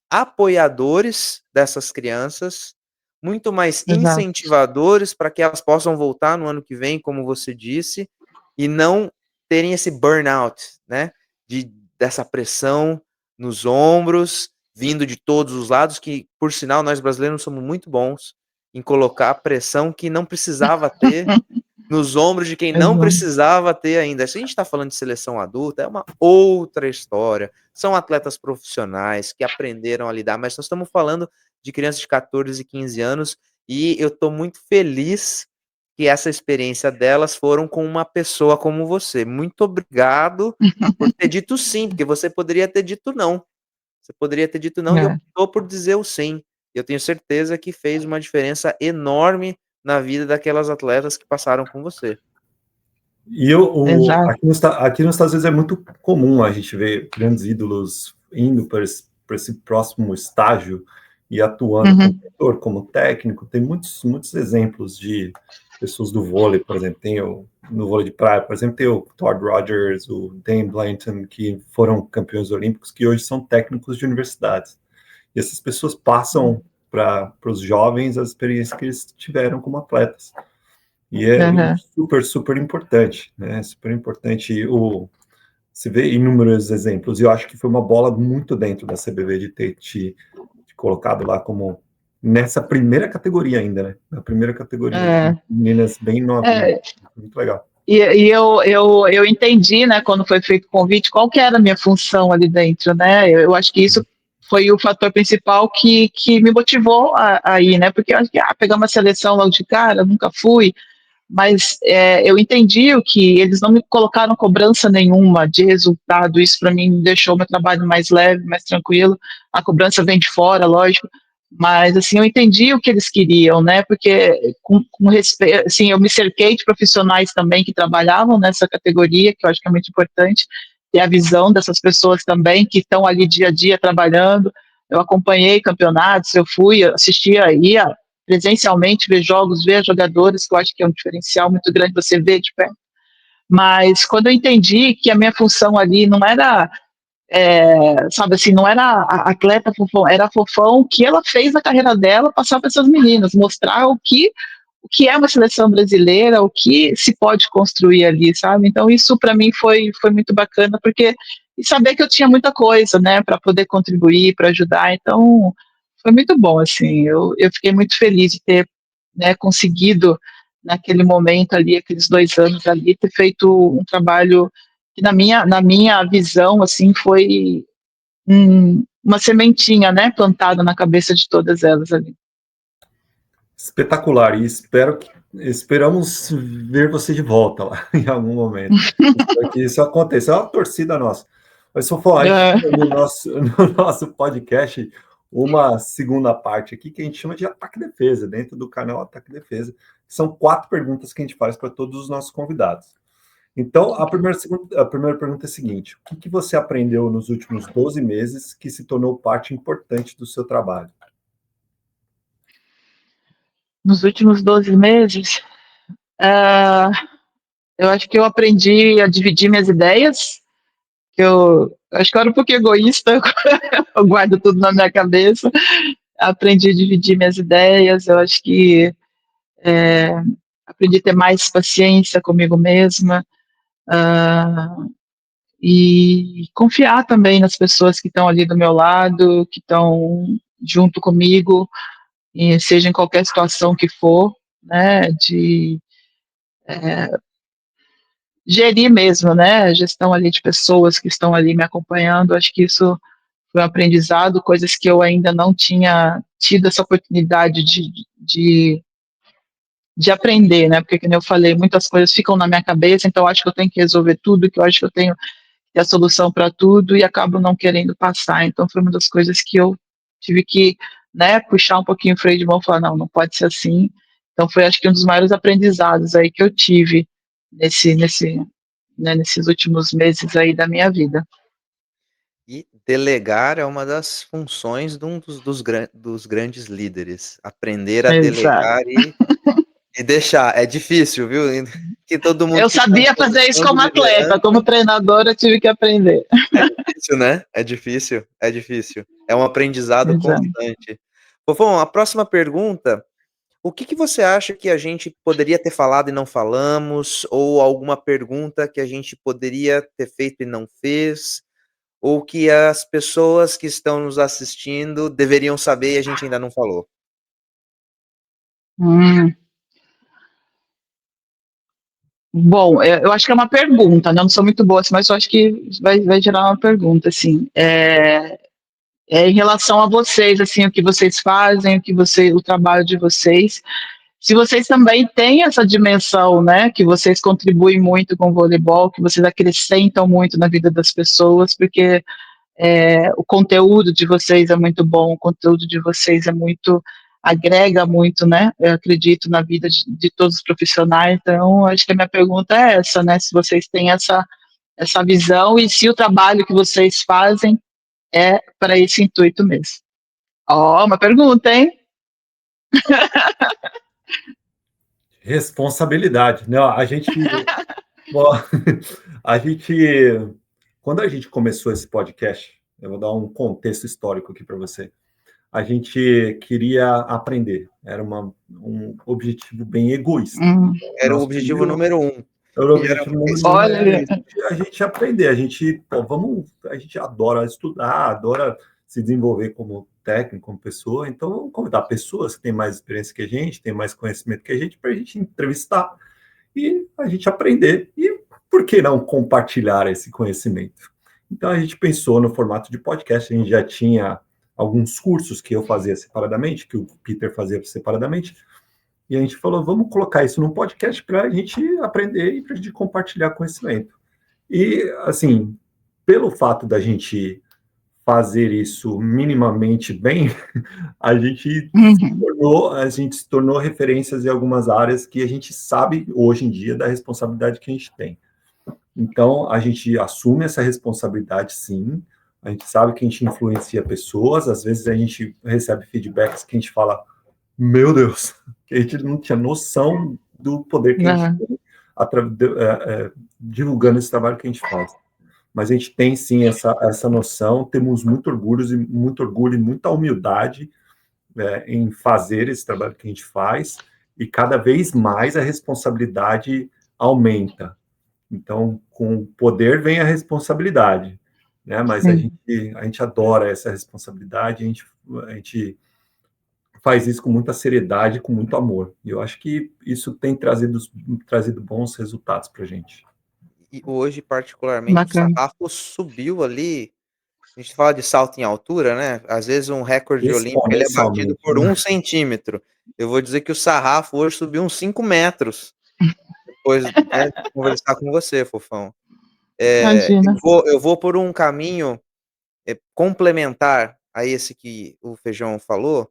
apoiadores dessas crianças, muito mais Exato. incentivadores para que elas possam voltar no ano que vem, como você disse, e não terem esse burnout, né? Dessa pressão nos ombros, vindo de todos os lados, que, por sinal, nós brasileiros somos muito bons em colocar pressão que não precisava ter nos ombros de quem não Exato. precisava ter ainda. Se a gente está falando de seleção adulta, é uma outra história. São atletas profissionais que aprenderam a lidar, mas nós estamos falando de crianças de 14 e 15 anos e eu estou muito feliz que essa experiência delas foram com uma pessoa como você. Muito obrigado por ter dito sim, porque você poderia ter dito não. Você poderia ter dito não e optou por dizer o sim. Eu tenho certeza que fez uma diferença enorme na vida daquelas atletas que passaram com você. E aqui nos Estados Unidos é muito comum a gente ver grandes ídolos indo para esse próximo estágio e atuando como diretor, como técnico. Tem muitos exemplos de pessoas do vôlei, por exemplo. No vôlei de praia, por exemplo, tem o Todd Rogers, o Dane Blanton, que foram campeões olímpicos, que hoje são técnicos de universidades. E essas pessoas passam para os jovens as experiências que eles tiveram como atletas. E é super, super importante, né? Super importante. Você vê inúmeros exemplos, e eu acho que foi uma bola muito dentro da CBV de ter te colocado lá como nessa primeira categoria ainda, né? Na primeira categoria, meninas bem novinhas. Muito legal. E eu entendi, né, quando foi feito o convite, qual que era a minha função ali dentro, né? Eu acho que isso foi o fator principal que me motivou a ir, né? Porque eu acho que pegar uma seleção logo de cara, nunca fui, mas eu entendi o que eles não me colocaram cobrança nenhuma de resultado. Isso para mim deixou meu trabalho mais leve, mais tranquilo. A cobrança vem de fora, lógico, mas assim eu entendi o que eles queriam, né? Porque com respeito, assim, eu me cerquei de profissionais também que trabalhavam nessa categoria, que eu acho que é muito importante ter a visão dessas pessoas também que estão ali dia a dia trabalhando. Eu acompanhei campeonatos, eu fui, assistia, ia presencialmente ver jogos, ver jogadores, que eu acho que é um diferencial muito grande você ver de perto. Mas quando eu entendi que a minha função ali não era, sabe assim, não era a atleta fofão, era a fofão que ela fez na carreira dela, passar para essas meninas, mostrar o que é uma seleção brasileira, o que se pode construir ali, sabe? Então isso para mim foi muito bacana, porque e saber que eu tinha muita coisa, né, para poder contribuir, para ajudar. Então foi muito bom, assim. Eu fiquei muito feliz de ter, né, conseguido naquele momento ali, aqueles 2 anos ali, ter feito um trabalho que na minha visão, assim, foi uma sementinha, né, plantada na cabeça de todas elas ali. Espetacular, e esperamos ver você de volta lá em algum momento. Espero que isso aconteça. É uma torcida nossa. Mas só falar no nosso podcast uma segunda parte aqui que a gente chama de ataque e defesa, dentro do canal Ataque e Defesa. São 4 perguntas que a gente faz para todos os nossos convidados. Então, a primeira pergunta é a seguinte: o que você aprendeu nos últimos 12 meses que se tornou parte importante do seu trabalho? Nos últimos 12 meses, eu acho que eu aprendi a dividir minhas ideias. Eu acho que eu era um pouquinho egoísta, eu guardo tudo na minha cabeça. Aprendi a dividir minhas ideias, eu acho que aprendi a ter mais paciência comigo mesma, e confiar também nas pessoas que estão ali do meu lado, que estão junto comigo, e seja em qualquer situação que for, né, de gerir mesmo, né, a gestão ali de pessoas que estão ali me acompanhando. Acho que isso foi um aprendizado, coisas que eu ainda não tinha tido essa oportunidade de de aprender, né? Porque, como eu falei, muitas coisas ficam na minha cabeça, então eu acho que eu tenho que resolver tudo, que eu acho que eu tenho que ter a solução para tudo e acabo não querendo passar. Então foi uma das coisas que eu tive que, né, puxar um pouquinho o freio de mão e falar, não, não pode ser assim. Então foi, acho que, um dos maiores aprendizados aí que eu tive né, nesses últimos meses aí da minha vida. E delegar é uma das funções de um dos grandes líderes. Aprender a Exato. delegar e deixar. É difícil, viu? Que todo mundo Eu que está em sabia fazer isso posição de como atleta, liderança. como treinadora eu tive que aprender. É difícil, né? É difícil, é difícil. É um aprendizado Exato. constante. Fofão, a próxima pergunta: o que você acha que a gente poderia ter falado e não falamos? Ou alguma pergunta que a gente poderia ter feito e não fez? Ou que as pessoas que estão nos assistindo deveriam saber e a gente ainda não falou? Hum. Bom, eu acho que é uma pergunta, né? Eu não sou muito boa, assim, mas eu acho que vai gerar uma pergunta, assim. Em relação a vocês, assim, o que vocês fazem, o trabalho de vocês. Se vocês também têm essa dimensão, né, que vocês contribuem muito com o voleibol, que vocês acrescentam muito na vida das pessoas, porque o conteúdo de vocês é muito bom, o conteúdo de vocês agrega muito, né, eu acredito, na vida de todos os profissionais. Então, acho que a minha pergunta é essa, né, se vocês têm essa visão e se o trabalho que vocês fazem é para esse intuito mesmo. Ó, uma pergunta, hein? Responsabilidade, né? Bom, a gente, quando a gente começou esse podcast, eu vou dar um contexto histórico aqui para você. A gente queria aprender, era um objetivo bem egoísta. Era o Nosso objetivo primeiro número 1. era o E era objetivo número um, Olha, a gente aprender, a gente adora estudar, adora se desenvolver como técnico, como pessoa, então vamos convidar pessoas que têm mais experiência que a gente, têm mais conhecimento que a gente, para a gente entrevistar e a gente aprender. E por que não compartilhar esse conhecimento? Então a gente pensou no formato de podcast, a gente já tinha alguns cursos que eu fazia separadamente, que o Peter fazia separadamente, e a gente falou, vamos colocar isso num podcast para a gente aprender e para a gente compartilhar conhecimento. E, assim, pelo fato da gente fazer isso minimamente bem, uhum, a gente se tornou referências em algumas áreas que a gente sabe hoje em dia da responsabilidade que a gente tem. Então, a gente assume essa responsabilidade, sim. A gente sabe que a gente influencia pessoas. Às vezes a gente recebe feedbacks que a gente fala, meu Deus, que a gente não tinha noção do poder que a gente né, tem divulgando esse trabalho que a gente faz. Mas a gente tem sim essa noção, temos muito orgulho e muita humildade em fazer esse trabalho que a gente faz, e cada vez mais a responsabilidade aumenta. Então, com o poder vem a responsabilidade, né? Mas sim, a gente adora essa responsabilidade, a gente faz isso com muita seriedade, com muito amor. E eu acho que isso tem trazido bons resultados para a gente. E hoje, particularmente, o bacana. sarrafo subiu ali. A gente fala de salto em altura, né? Às vezes um recorde olímpico ele é batido Exponencialmente. por 1 centímetro. Eu vou dizer que o sarrafo hoje subiu uns 5 metros, depois, né, de conversar com você, Fofão. Imagina. Eu vou por um caminho complementar a esse que o Feijão falou,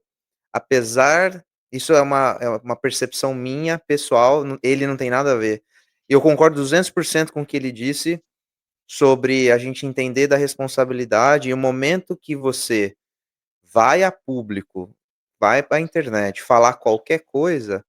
apesar, isso é uma percepção minha, pessoal, ele não tem nada a ver. Eu concordo 200% com o que ele disse sobre a gente entender da responsabilidade e o momento que você vai a público, vai para a internet falar qualquer coisa,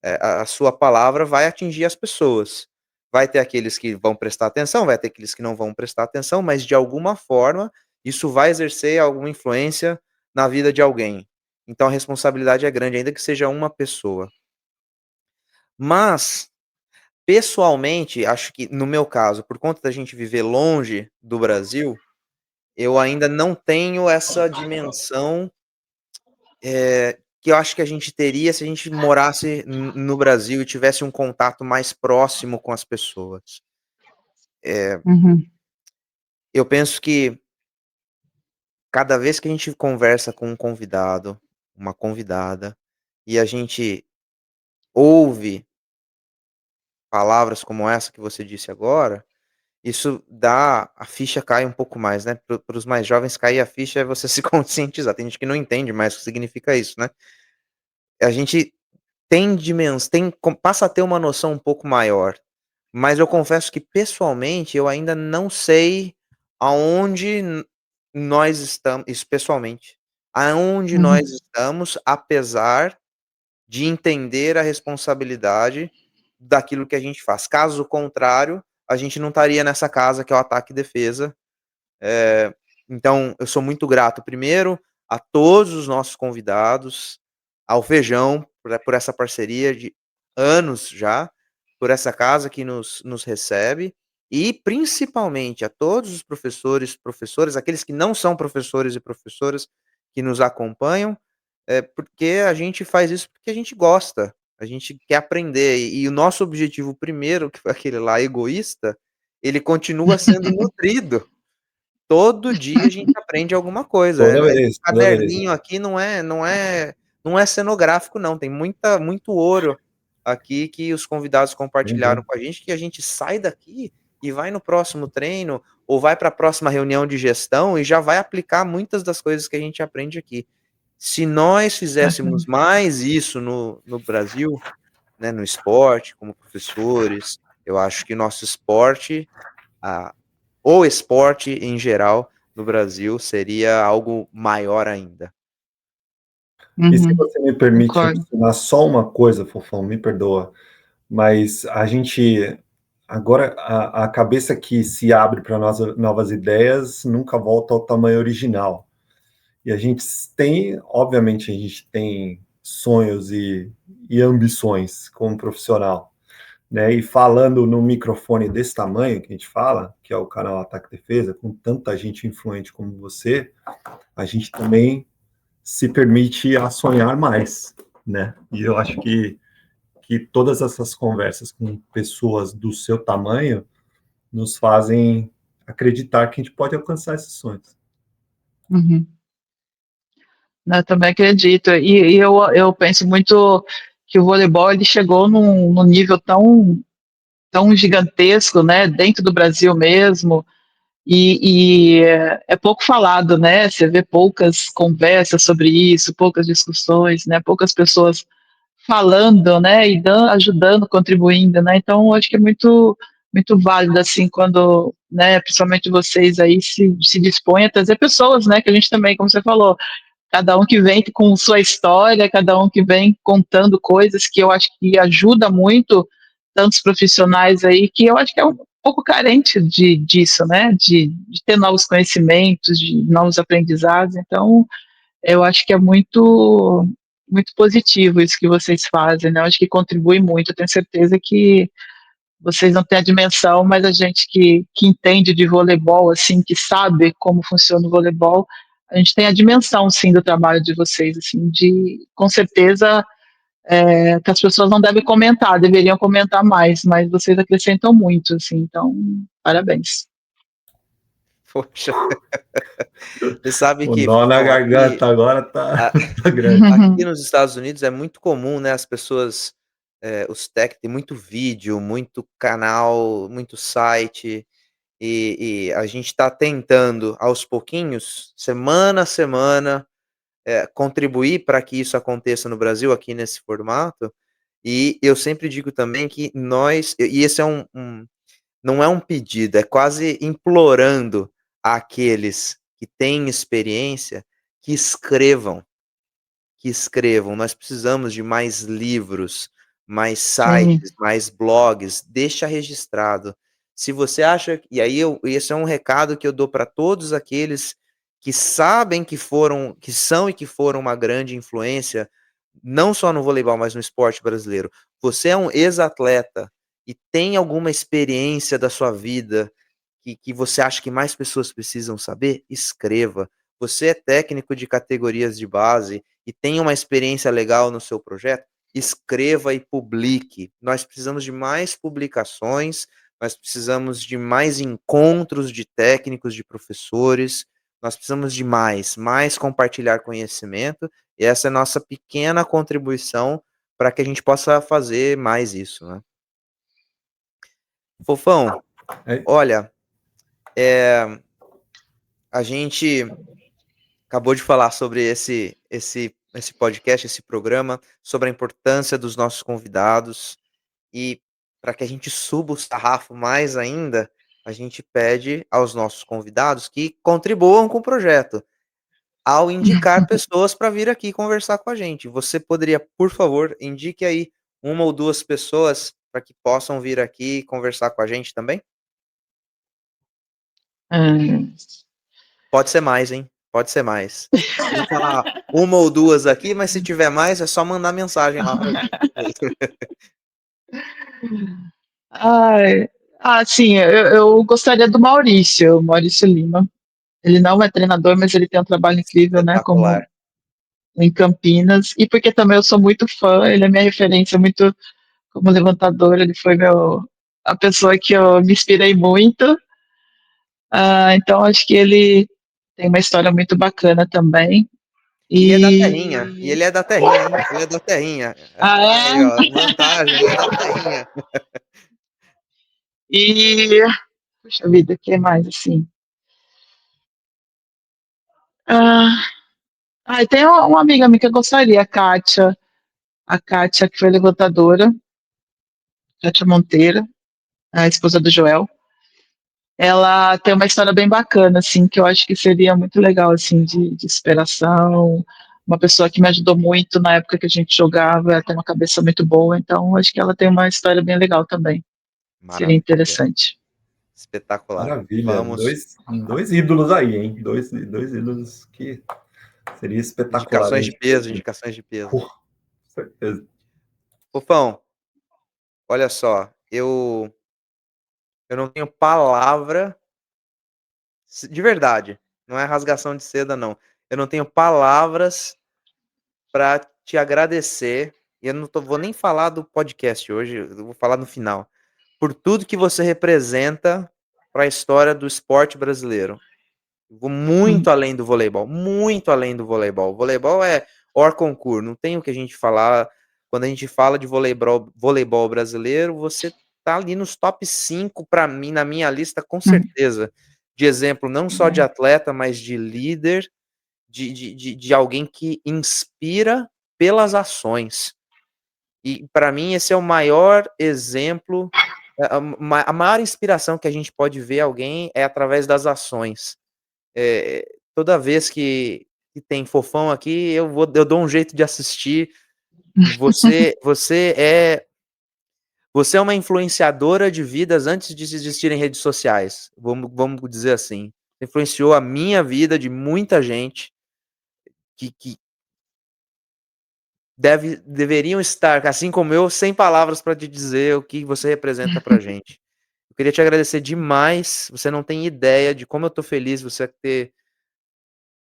a sua palavra vai atingir as pessoas. Vai ter aqueles que vão prestar atenção, vai ter aqueles que não vão prestar atenção, mas de alguma forma isso vai exercer alguma influência na vida de alguém. Então a responsabilidade é grande, ainda que seja uma pessoa. Mas, pessoalmente, acho que no meu caso, por conta da gente viver longe do Brasil, eu ainda não tenho essa dimensão que eu acho que a gente teria se a gente morasse no Brasil e tivesse um contato mais próximo com as pessoas. Uhum, Eu penso que cada vez que a gente conversa com um convidado, uma convidada, e a gente ouve palavras como essa que você disse agora, isso dá, a ficha cai um pouco mais, né? Para os mais jovens, cair a ficha é você se conscientizar. Tem gente que não entende mais o que significa isso, né? A gente passa a ter uma noção um pouco maior. Mas eu confesso que, pessoalmente, eu ainda não sei aonde nós estamos, isso pessoalmente, aonde nós estamos, apesar de entender a responsabilidade daquilo que a gente faz. Caso contrário, a gente não estaria nessa casa que é o ataque e defesa. Então, eu sou muito grato, primeiro, a todos os nossos convidados, ao Feijão, por essa parceria de anos já, por essa casa que nos recebe, e principalmente a todos os professores, professoras, aqueles que não são professores e professoras que nos acompanham, porque a gente faz isso porque a gente gosta, a gente quer aprender, e o nosso objetivo primeiro, que foi aquele lá egoísta, ele continua sendo nutrido. Todo dia a gente aprende alguma coisa. Toda Esse vez, toda vez. caderninho aqui não é cenográfico não, tem muito ouro aqui que os convidados compartilharam com a gente, que a gente sai daqui e vai no próximo treino, ou vai para a próxima reunião de gestão e já vai aplicar muitas das coisas que a gente aprende aqui. Se nós fizéssemos mais isso no Brasil, né, no esporte, como professores, eu acho que nosso esporte, o esporte em geral no Brasil, seria algo maior ainda. E se você me permite Concordo. adicionar só uma coisa, Fofão, me perdoa, mas a gente, agora, a cabeça que se abre para novas ideias nunca volta ao tamanho original. E a gente tem, obviamente, a gente tem sonhos e ambições como profissional, né? E falando no microfone desse tamanho que a gente fala, que é o canal Ataque e Defesa, com tanta gente influente como você, a gente também se permite a sonhar mais, né? E eu acho que todas essas conversas com pessoas do seu tamanho nos fazem acreditar que a gente pode alcançar esses sonhos. Eu também acredito. E eu penso muito que o voleibol ele chegou num nível tão gigantesco, né, dentro do Brasil mesmo, e é pouco falado, né? Você vê poucas conversas sobre isso, poucas discussões, né? Poucas pessoas falando, né? E ajudando, contribuindo, né? Então, eu acho que é muito válido assim quando, né? Principalmente vocês aí se dispõem a trazer pessoas, né? Que a gente também, como você falou, cada um que vem com sua história, cada um que vem contando coisas que eu acho que ajuda muito tantos profissionais aí que eu acho que é um pouco carente disso, né? De ter novos conhecimentos, de novos aprendizados. Então, eu acho que é muito positivo isso que vocês fazem, né? Eu acho que contribui muito. Eu tenho certeza que vocês não têm a dimensão, mas a gente que entende de voleibol, assim, que sabe como funciona o voleibol, a gente tem a dimensão, sim, do trabalho de vocês, assim, com certeza, que as pessoas não devem comentar, deveriam comentar mais, mas vocês acrescentam muito, assim, então, parabéns. Poxa, você sabe O que, nó na Fofão, garganta agora tá grande. aqui nos Estados Unidos é muito comum, né, as pessoas, os técnicos, tem muito vídeo, muito canal, muito site, e a gente está tentando, aos pouquinhos, semana a semana, contribuir para que isso aconteça no Brasil, aqui nesse formato, e eu sempre digo também que e esse é não é um pedido, é quase implorando àqueles que têm experiência que escrevam, que escrevam. Nós precisamos de mais livros, mais Sim, sites, mais blogs. Deixa registrado. Se você acha, e aí esse é um recado que eu dou para todos aqueles que sabem que são e que foram uma grande influência, não só no voleibol, mas no esporte brasileiro. Você é um ex-atleta e tem alguma experiência da sua vida que você acha que mais pessoas precisam saber? Escreva. Você é técnico de categorias de base e tem uma experiência legal no seu projeto? Escreva e publique. Nós precisamos de mais publicações, nós precisamos de mais encontros de técnicos, de professores, nós precisamos de mais compartilhar conhecimento, e essa é a nossa pequena contribuição para que a gente possa fazer mais isso, né? Fofão, olha, a gente acabou de falar sobre esse podcast, esse programa, sobre a importância dos nossos convidados, e para que a gente suba o sarrafo mais ainda, a gente pede aos nossos convidados que contribuam com o projeto, ao indicar pessoas para vir aqui conversar com a gente. Você poderia, por favor, indique aí 1 ou 2 pessoas para que possam vir aqui conversar com a gente também? Pode ser mais, hein? Pode ser mais. Vou falar 1 ou 2 aqui, mas se tiver mais, é só mandar mensagem lá pra gente. Sim, eu gostaria do Maurício Lima. Ele não é treinador, mas ele tem um trabalho incrível, né, como em Campinas, e porque também eu sou muito fã, ele é minha referência muito como levantador, ele foi a pessoa que eu me inspirei muito, então acho que ele tem uma história muito bacana também. E ele é da terrinha, hein? Ele é da terrinha. Aí, ó, vantagem, ele é da terrinha. E, puxa vida, o que mais, assim? Tem uma amiga minha que eu gostaria, a Kátia, que foi levantadora, Kátia Monteiro, a esposa do Joel. Ela tem uma história bem bacana, assim, que eu acho que seria muito legal, assim, de inspiração, uma pessoa que me ajudou muito na época que a gente jogava, ela tem uma cabeça muito boa, então acho que ela tem uma história bem legal também. Maravilha. Seria interessante. Espetacular. Maravilha. Vamos. Dois ídolos aí, hein? Dois ídolos que seria espetacular. Indicações de peso. Com certeza. Fofão, olha só, eu não tenho palavra, de verdade, não é rasgação de seda, não. Eu não tenho palavras para te agradecer, e eu não vou nem falar do podcast hoje, eu vou falar no final, por tudo que você representa para a história do esporte brasileiro. Eu vou muito além do voleibol, muito além do voleibol. O voleibol é hors concurso, não tem o que a gente falar. Quando a gente fala de voleibol brasileiro, você tá ali nos top 5 para mim, na minha lista, com certeza. De exemplo, não só de atleta, mas de líder, de alguém que inspira pelas ações. E para mim esse é o maior exemplo, a maior inspiração que a gente pode ver alguém é através das ações. Toda vez que tem Fofão aqui, eu dou um jeito de assistir. Você é uma influenciadora de vidas antes de existirem redes sociais. Vamos dizer assim. Influenciou a minha vida, de muita gente que deveriam estar, assim como eu, sem palavras para te dizer o que você representa pra gente. Eu queria te agradecer demais. Você não tem ideia de como eu tô feliz você ter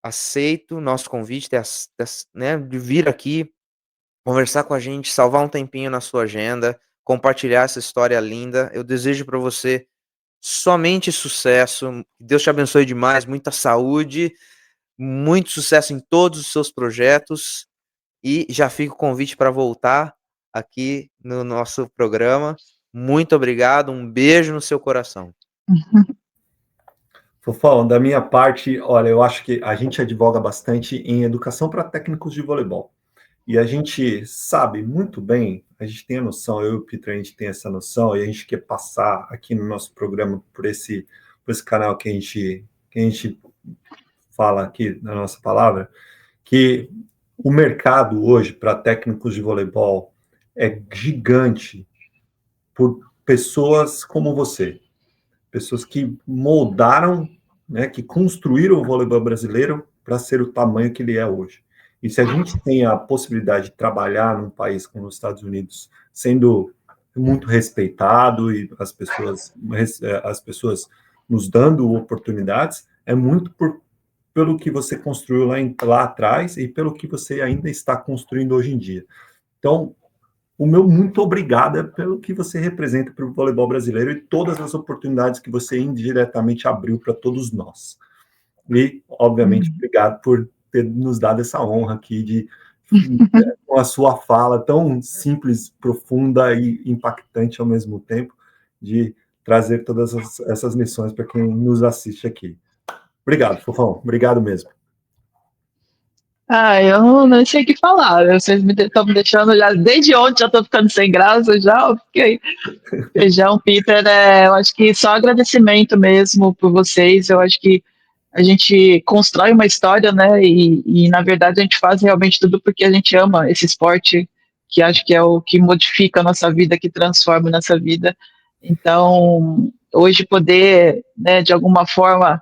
aceito o nosso convite, né, de vir aqui, conversar com a gente, salvar um tempinho na sua agenda, compartilhar essa história linda. Eu desejo para você somente sucesso. Deus te abençoe demais, muita saúde, muito sucesso em todos os seus projetos. E já fica o convite para voltar aqui no nosso programa. Muito obrigado, um beijo no seu coração. Fofão, da minha parte, olha, eu acho que a gente advoga bastante em educação para técnicos de voleibol. E a gente sabe muito bem, a gente tem a noção, eu e o Peter, a gente tem essa noção, e a gente quer passar aqui no nosso programa por esse canal que a gente fala aqui na nossa palavra, que o mercado hoje para técnicos de voleibol é gigante por pessoas como você, pessoas que moldaram, né, que construíram o voleibol brasileiro para ser o tamanho que ele é hoje. E se a gente tem a possibilidade de trabalhar num país como os Estados Unidos, sendo muito respeitado e as pessoas nos dando oportunidades, é muito pelo que você construiu lá atrás e pelo que você ainda está construindo hoje em dia. Então, o meu muito obrigado é pelo que você representa para o voleibol brasileiro e todas as oportunidades que você indiretamente abriu para todos nós. E, obviamente, obrigado por ter nos dado essa honra aqui com a sua fala tão simples, profunda e impactante ao mesmo tempo, de trazer todas essas lições para quem nos assiste aqui. Obrigado, Fofão. Obrigado mesmo. Eu não sei o que falar. Vocês estão me deixando já, desde ontem já estou ficando sem graça já. Fiquei. Feijão, Peter, eu acho que só agradecimento mesmo por vocês. Eu acho que a gente constrói uma história, né? E na verdade a gente faz realmente tudo porque a gente ama esse esporte, que acho que é o que modifica a nossa vida, que transforma a nossa vida. Então, hoje poder, né, de alguma forma,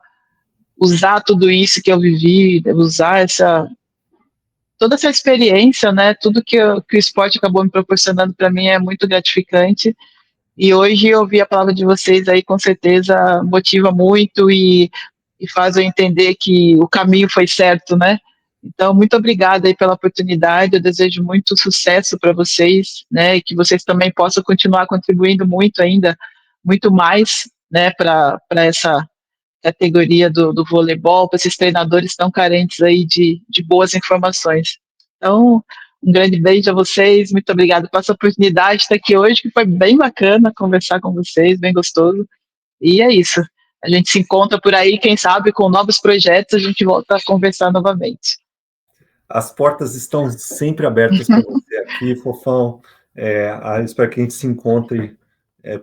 usar tudo isso que eu vivi, usar toda essa experiência, né? Tudo que o esporte acabou me proporcionando para mim é muito gratificante. E hoje ouvir a palavra de vocês aí com certeza motiva muito e faz eu entender que o caminho foi certo, né? Então, muito obrigada aí pela oportunidade, eu desejo muito sucesso para vocês, né? E que vocês também possam continuar contribuindo muito ainda, muito mais, né, para essa categoria do voleibol, para esses treinadores tão carentes aí de boas informações. Então, um grande beijo a vocês, muito obrigado por essa oportunidade de estar aqui hoje, que foi bem bacana conversar com vocês, bem gostoso. E é isso. A gente se encontra por aí, quem sabe, com novos projetos, a gente volta a conversar novamente. As portas estão sempre abertas para você aqui, Fofão. Espero que a gente se encontre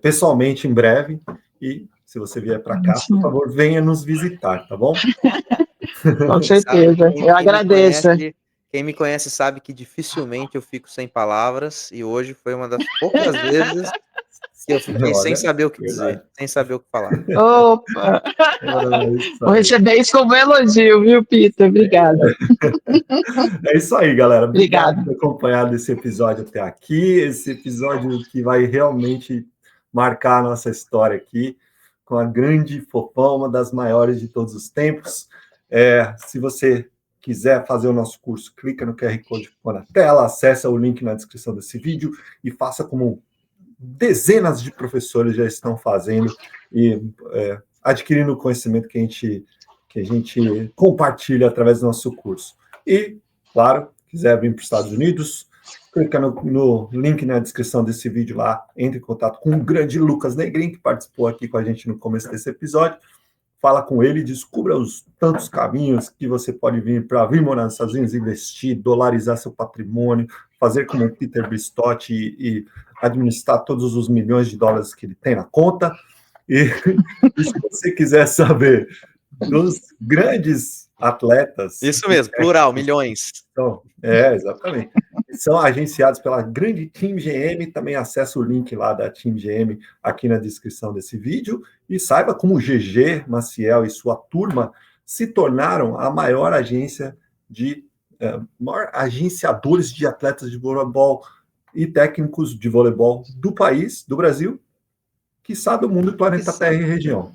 pessoalmente em breve. E se você vier para cá, por favor, venha nos visitar, tá bom? Com certeza. Eu agradeço. Quem me conhece sabe que dificilmente eu fico sem palavras, e hoje foi uma das poucas vezes que eu fiquei sem saber o que dizer, sem saber o que falar. Opa! Vou receber isso como elogio, viu, Peter? Obrigada. É isso aí, galera. Obrigado por ter acompanhado esse episódio até aqui, esse episódio que vai realmente marcar a nossa história aqui, com a grande Fofão, uma das maiores de todos os tempos. Se você quiser fazer o nosso curso, clica no QR Code que ficou na tela, acessa o link na descrição desse vídeo e faça como dezenas de professores já estão fazendo e adquirindo o conhecimento que a gente compartilha através do nosso curso. E, claro, quiser vir para os Estados Unidos, clica no link na descrição desse vídeo lá, entre em contato com o grande Lucas Negrin, que participou aqui com a gente no começo desse episódio. Fala com ele, descubra os tantos caminhos que você pode vir para vir morar nos Estados Unidos, investir, dolarizar seu patrimônio, fazer como o Peter Bristotti e administrar todos os milhões de dólares que ele tem na conta. E se você quiser saber dos grandes atletas... Isso mesmo, plural, milhões. Então, exatamente. São agenciados pela grande Team GM, também acessa o link lá da Team GM aqui na descrição desse vídeo e saiba como o GG Maciel e sua turma se tornaram a maior agência maior agenciadores de atletas de voleibol e técnicos de voleibol do país, do Brasil, quiçá do mundo, planeta Terra e região.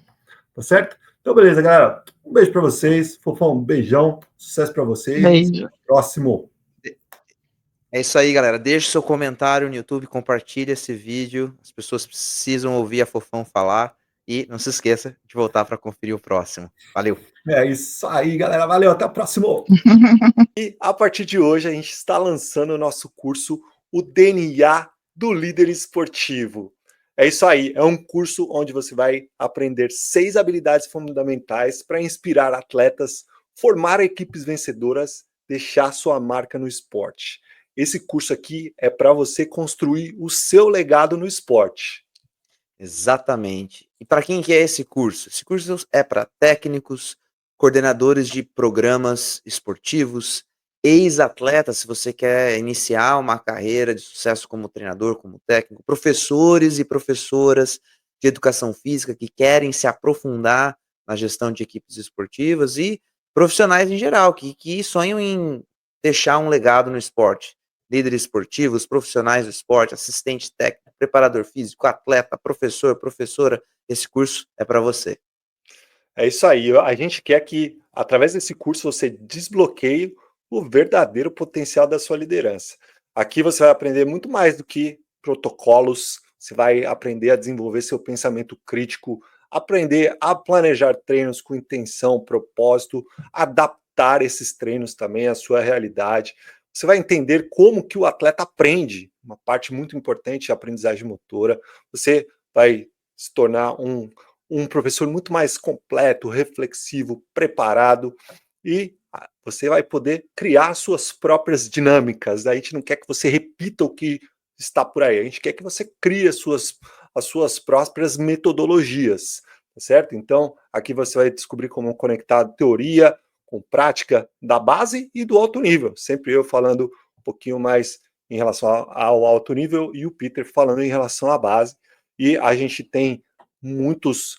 Tá certo? Então, beleza, galera. Um beijo para vocês. Fofão, um beijão. Sucesso para vocês. Beijo. Próximo. É isso aí, galera. Deixe seu comentário no YouTube, compartilhe esse vídeo. As pessoas precisam ouvir a Fofão falar. E não se esqueça de voltar para conferir o próximo. Valeu. É isso aí, galera. Valeu. Até o próximo. E a partir de hoje, a gente está lançando o nosso curso, o DNA do Líder Esportivo. É isso aí, é um curso onde você vai aprender 6 habilidades fundamentais para inspirar atletas, formar equipes vencedoras, deixar sua marca no esporte. Esse curso aqui é para você construir o seu legado no esporte. Exatamente. E para quem que é esse curso? Esse curso é para técnicos, coordenadores de programas esportivos, ex-atletas, se você quer iniciar uma carreira de sucesso como treinador, como técnico, professores e professoras de educação física que querem se aprofundar na gestão de equipes esportivas e profissionais em geral, que sonham em deixar um legado no esporte. Líderes esportivos, profissionais do esporte, assistente técnico, preparador físico, atleta, professor, professora, esse curso é para você. É isso aí, a gente quer que, através desse curso, você desbloqueie o verdadeiro potencial da sua liderança. Aqui você vai aprender muito mais do que protocolos, você vai aprender a desenvolver seu pensamento crítico, aprender a planejar treinos com intenção, propósito, adaptar esses treinos também à sua realidade, você vai entender como que o atleta aprende, uma parte muito importante da aprendizagem motora. Você vai se tornar um professor muito mais completo, reflexivo, preparado, e você vai poder criar suas próprias dinâmicas. A gente não quer que você repita o que está por aí, a gente quer que você crie as suas próprias metodologias, tá certo? Então, aqui você vai descobrir como conectar teoria com prática da base e do alto nível. Sempre eu falando um pouquinho mais em relação ao alto nível e o Peter falando em relação à base. E a gente tem muitos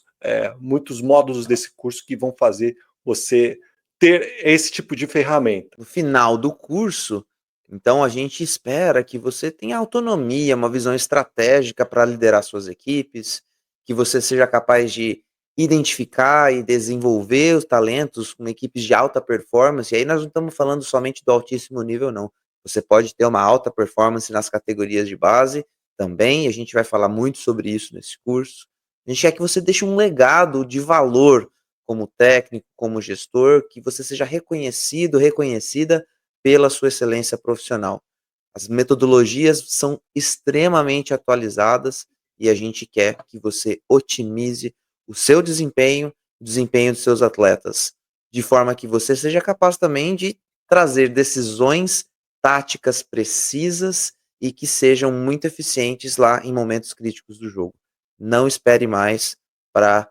módulos desse curso que vão fazer você ter esse tipo de ferramenta. No final do curso, então a gente espera que você tenha autonomia, uma visão estratégica para liderar suas equipes, que você seja capaz de identificar e desenvolver os talentos com equipes de alta performance. E aí nós não estamos falando somente do altíssimo nível, não. Você pode ter uma alta performance nas categorias de base também, e a gente vai falar muito sobre isso nesse curso. A gente quer que você deixe um legado de valor como técnico, como gestor, que você seja reconhecido, reconhecida pela sua excelência profissional. As metodologias são extremamente atualizadas e a gente quer que você otimize o seu desempenho, o desempenho dos seus atletas, de forma que você seja capaz também de trazer decisões táticas precisas e que sejam muito eficientes lá em momentos críticos do jogo. Não espere mais para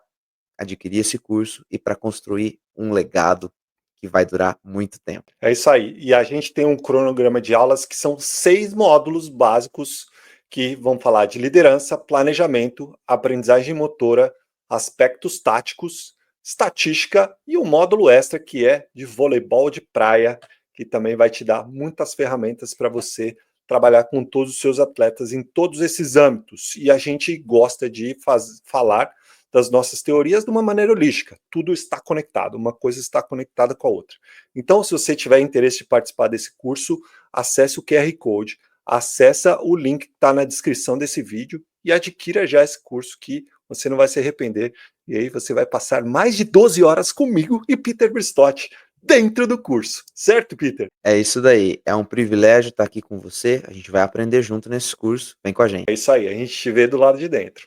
adquirir esse curso e para construir um legado que vai durar muito tempo. É isso aí. E a gente tem um cronograma de aulas que são 6 módulos básicos que vão falar de liderança, planejamento, aprendizagem motora, aspectos táticos, estatística e um módulo extra que é de voleibol de praia, que também vai te dar muitas ferramentas para você trabalhar com todos os seus atletas em todos esses âmbitos. E a gente gosta de falar das nossas teorias de uma maneira holística. Tudo está conectado, uma coisa está conectada com a outra. Então, se você tiver interesse de participar desse curso, acesse o QR Code, acessa o link que está na descrição desse vídeo e adquira já esse curso que você não vai se arrepender. E aí você vai passar mais de 12 horas comigo e Peter Bristotti dentro do curso. Certo, Peter? É isso daí. É um privilégio estar aqui com você. A gente vai aprender junto nesse curso. Vem com a gente. É isso aí. A gente te vê do lado de dentro.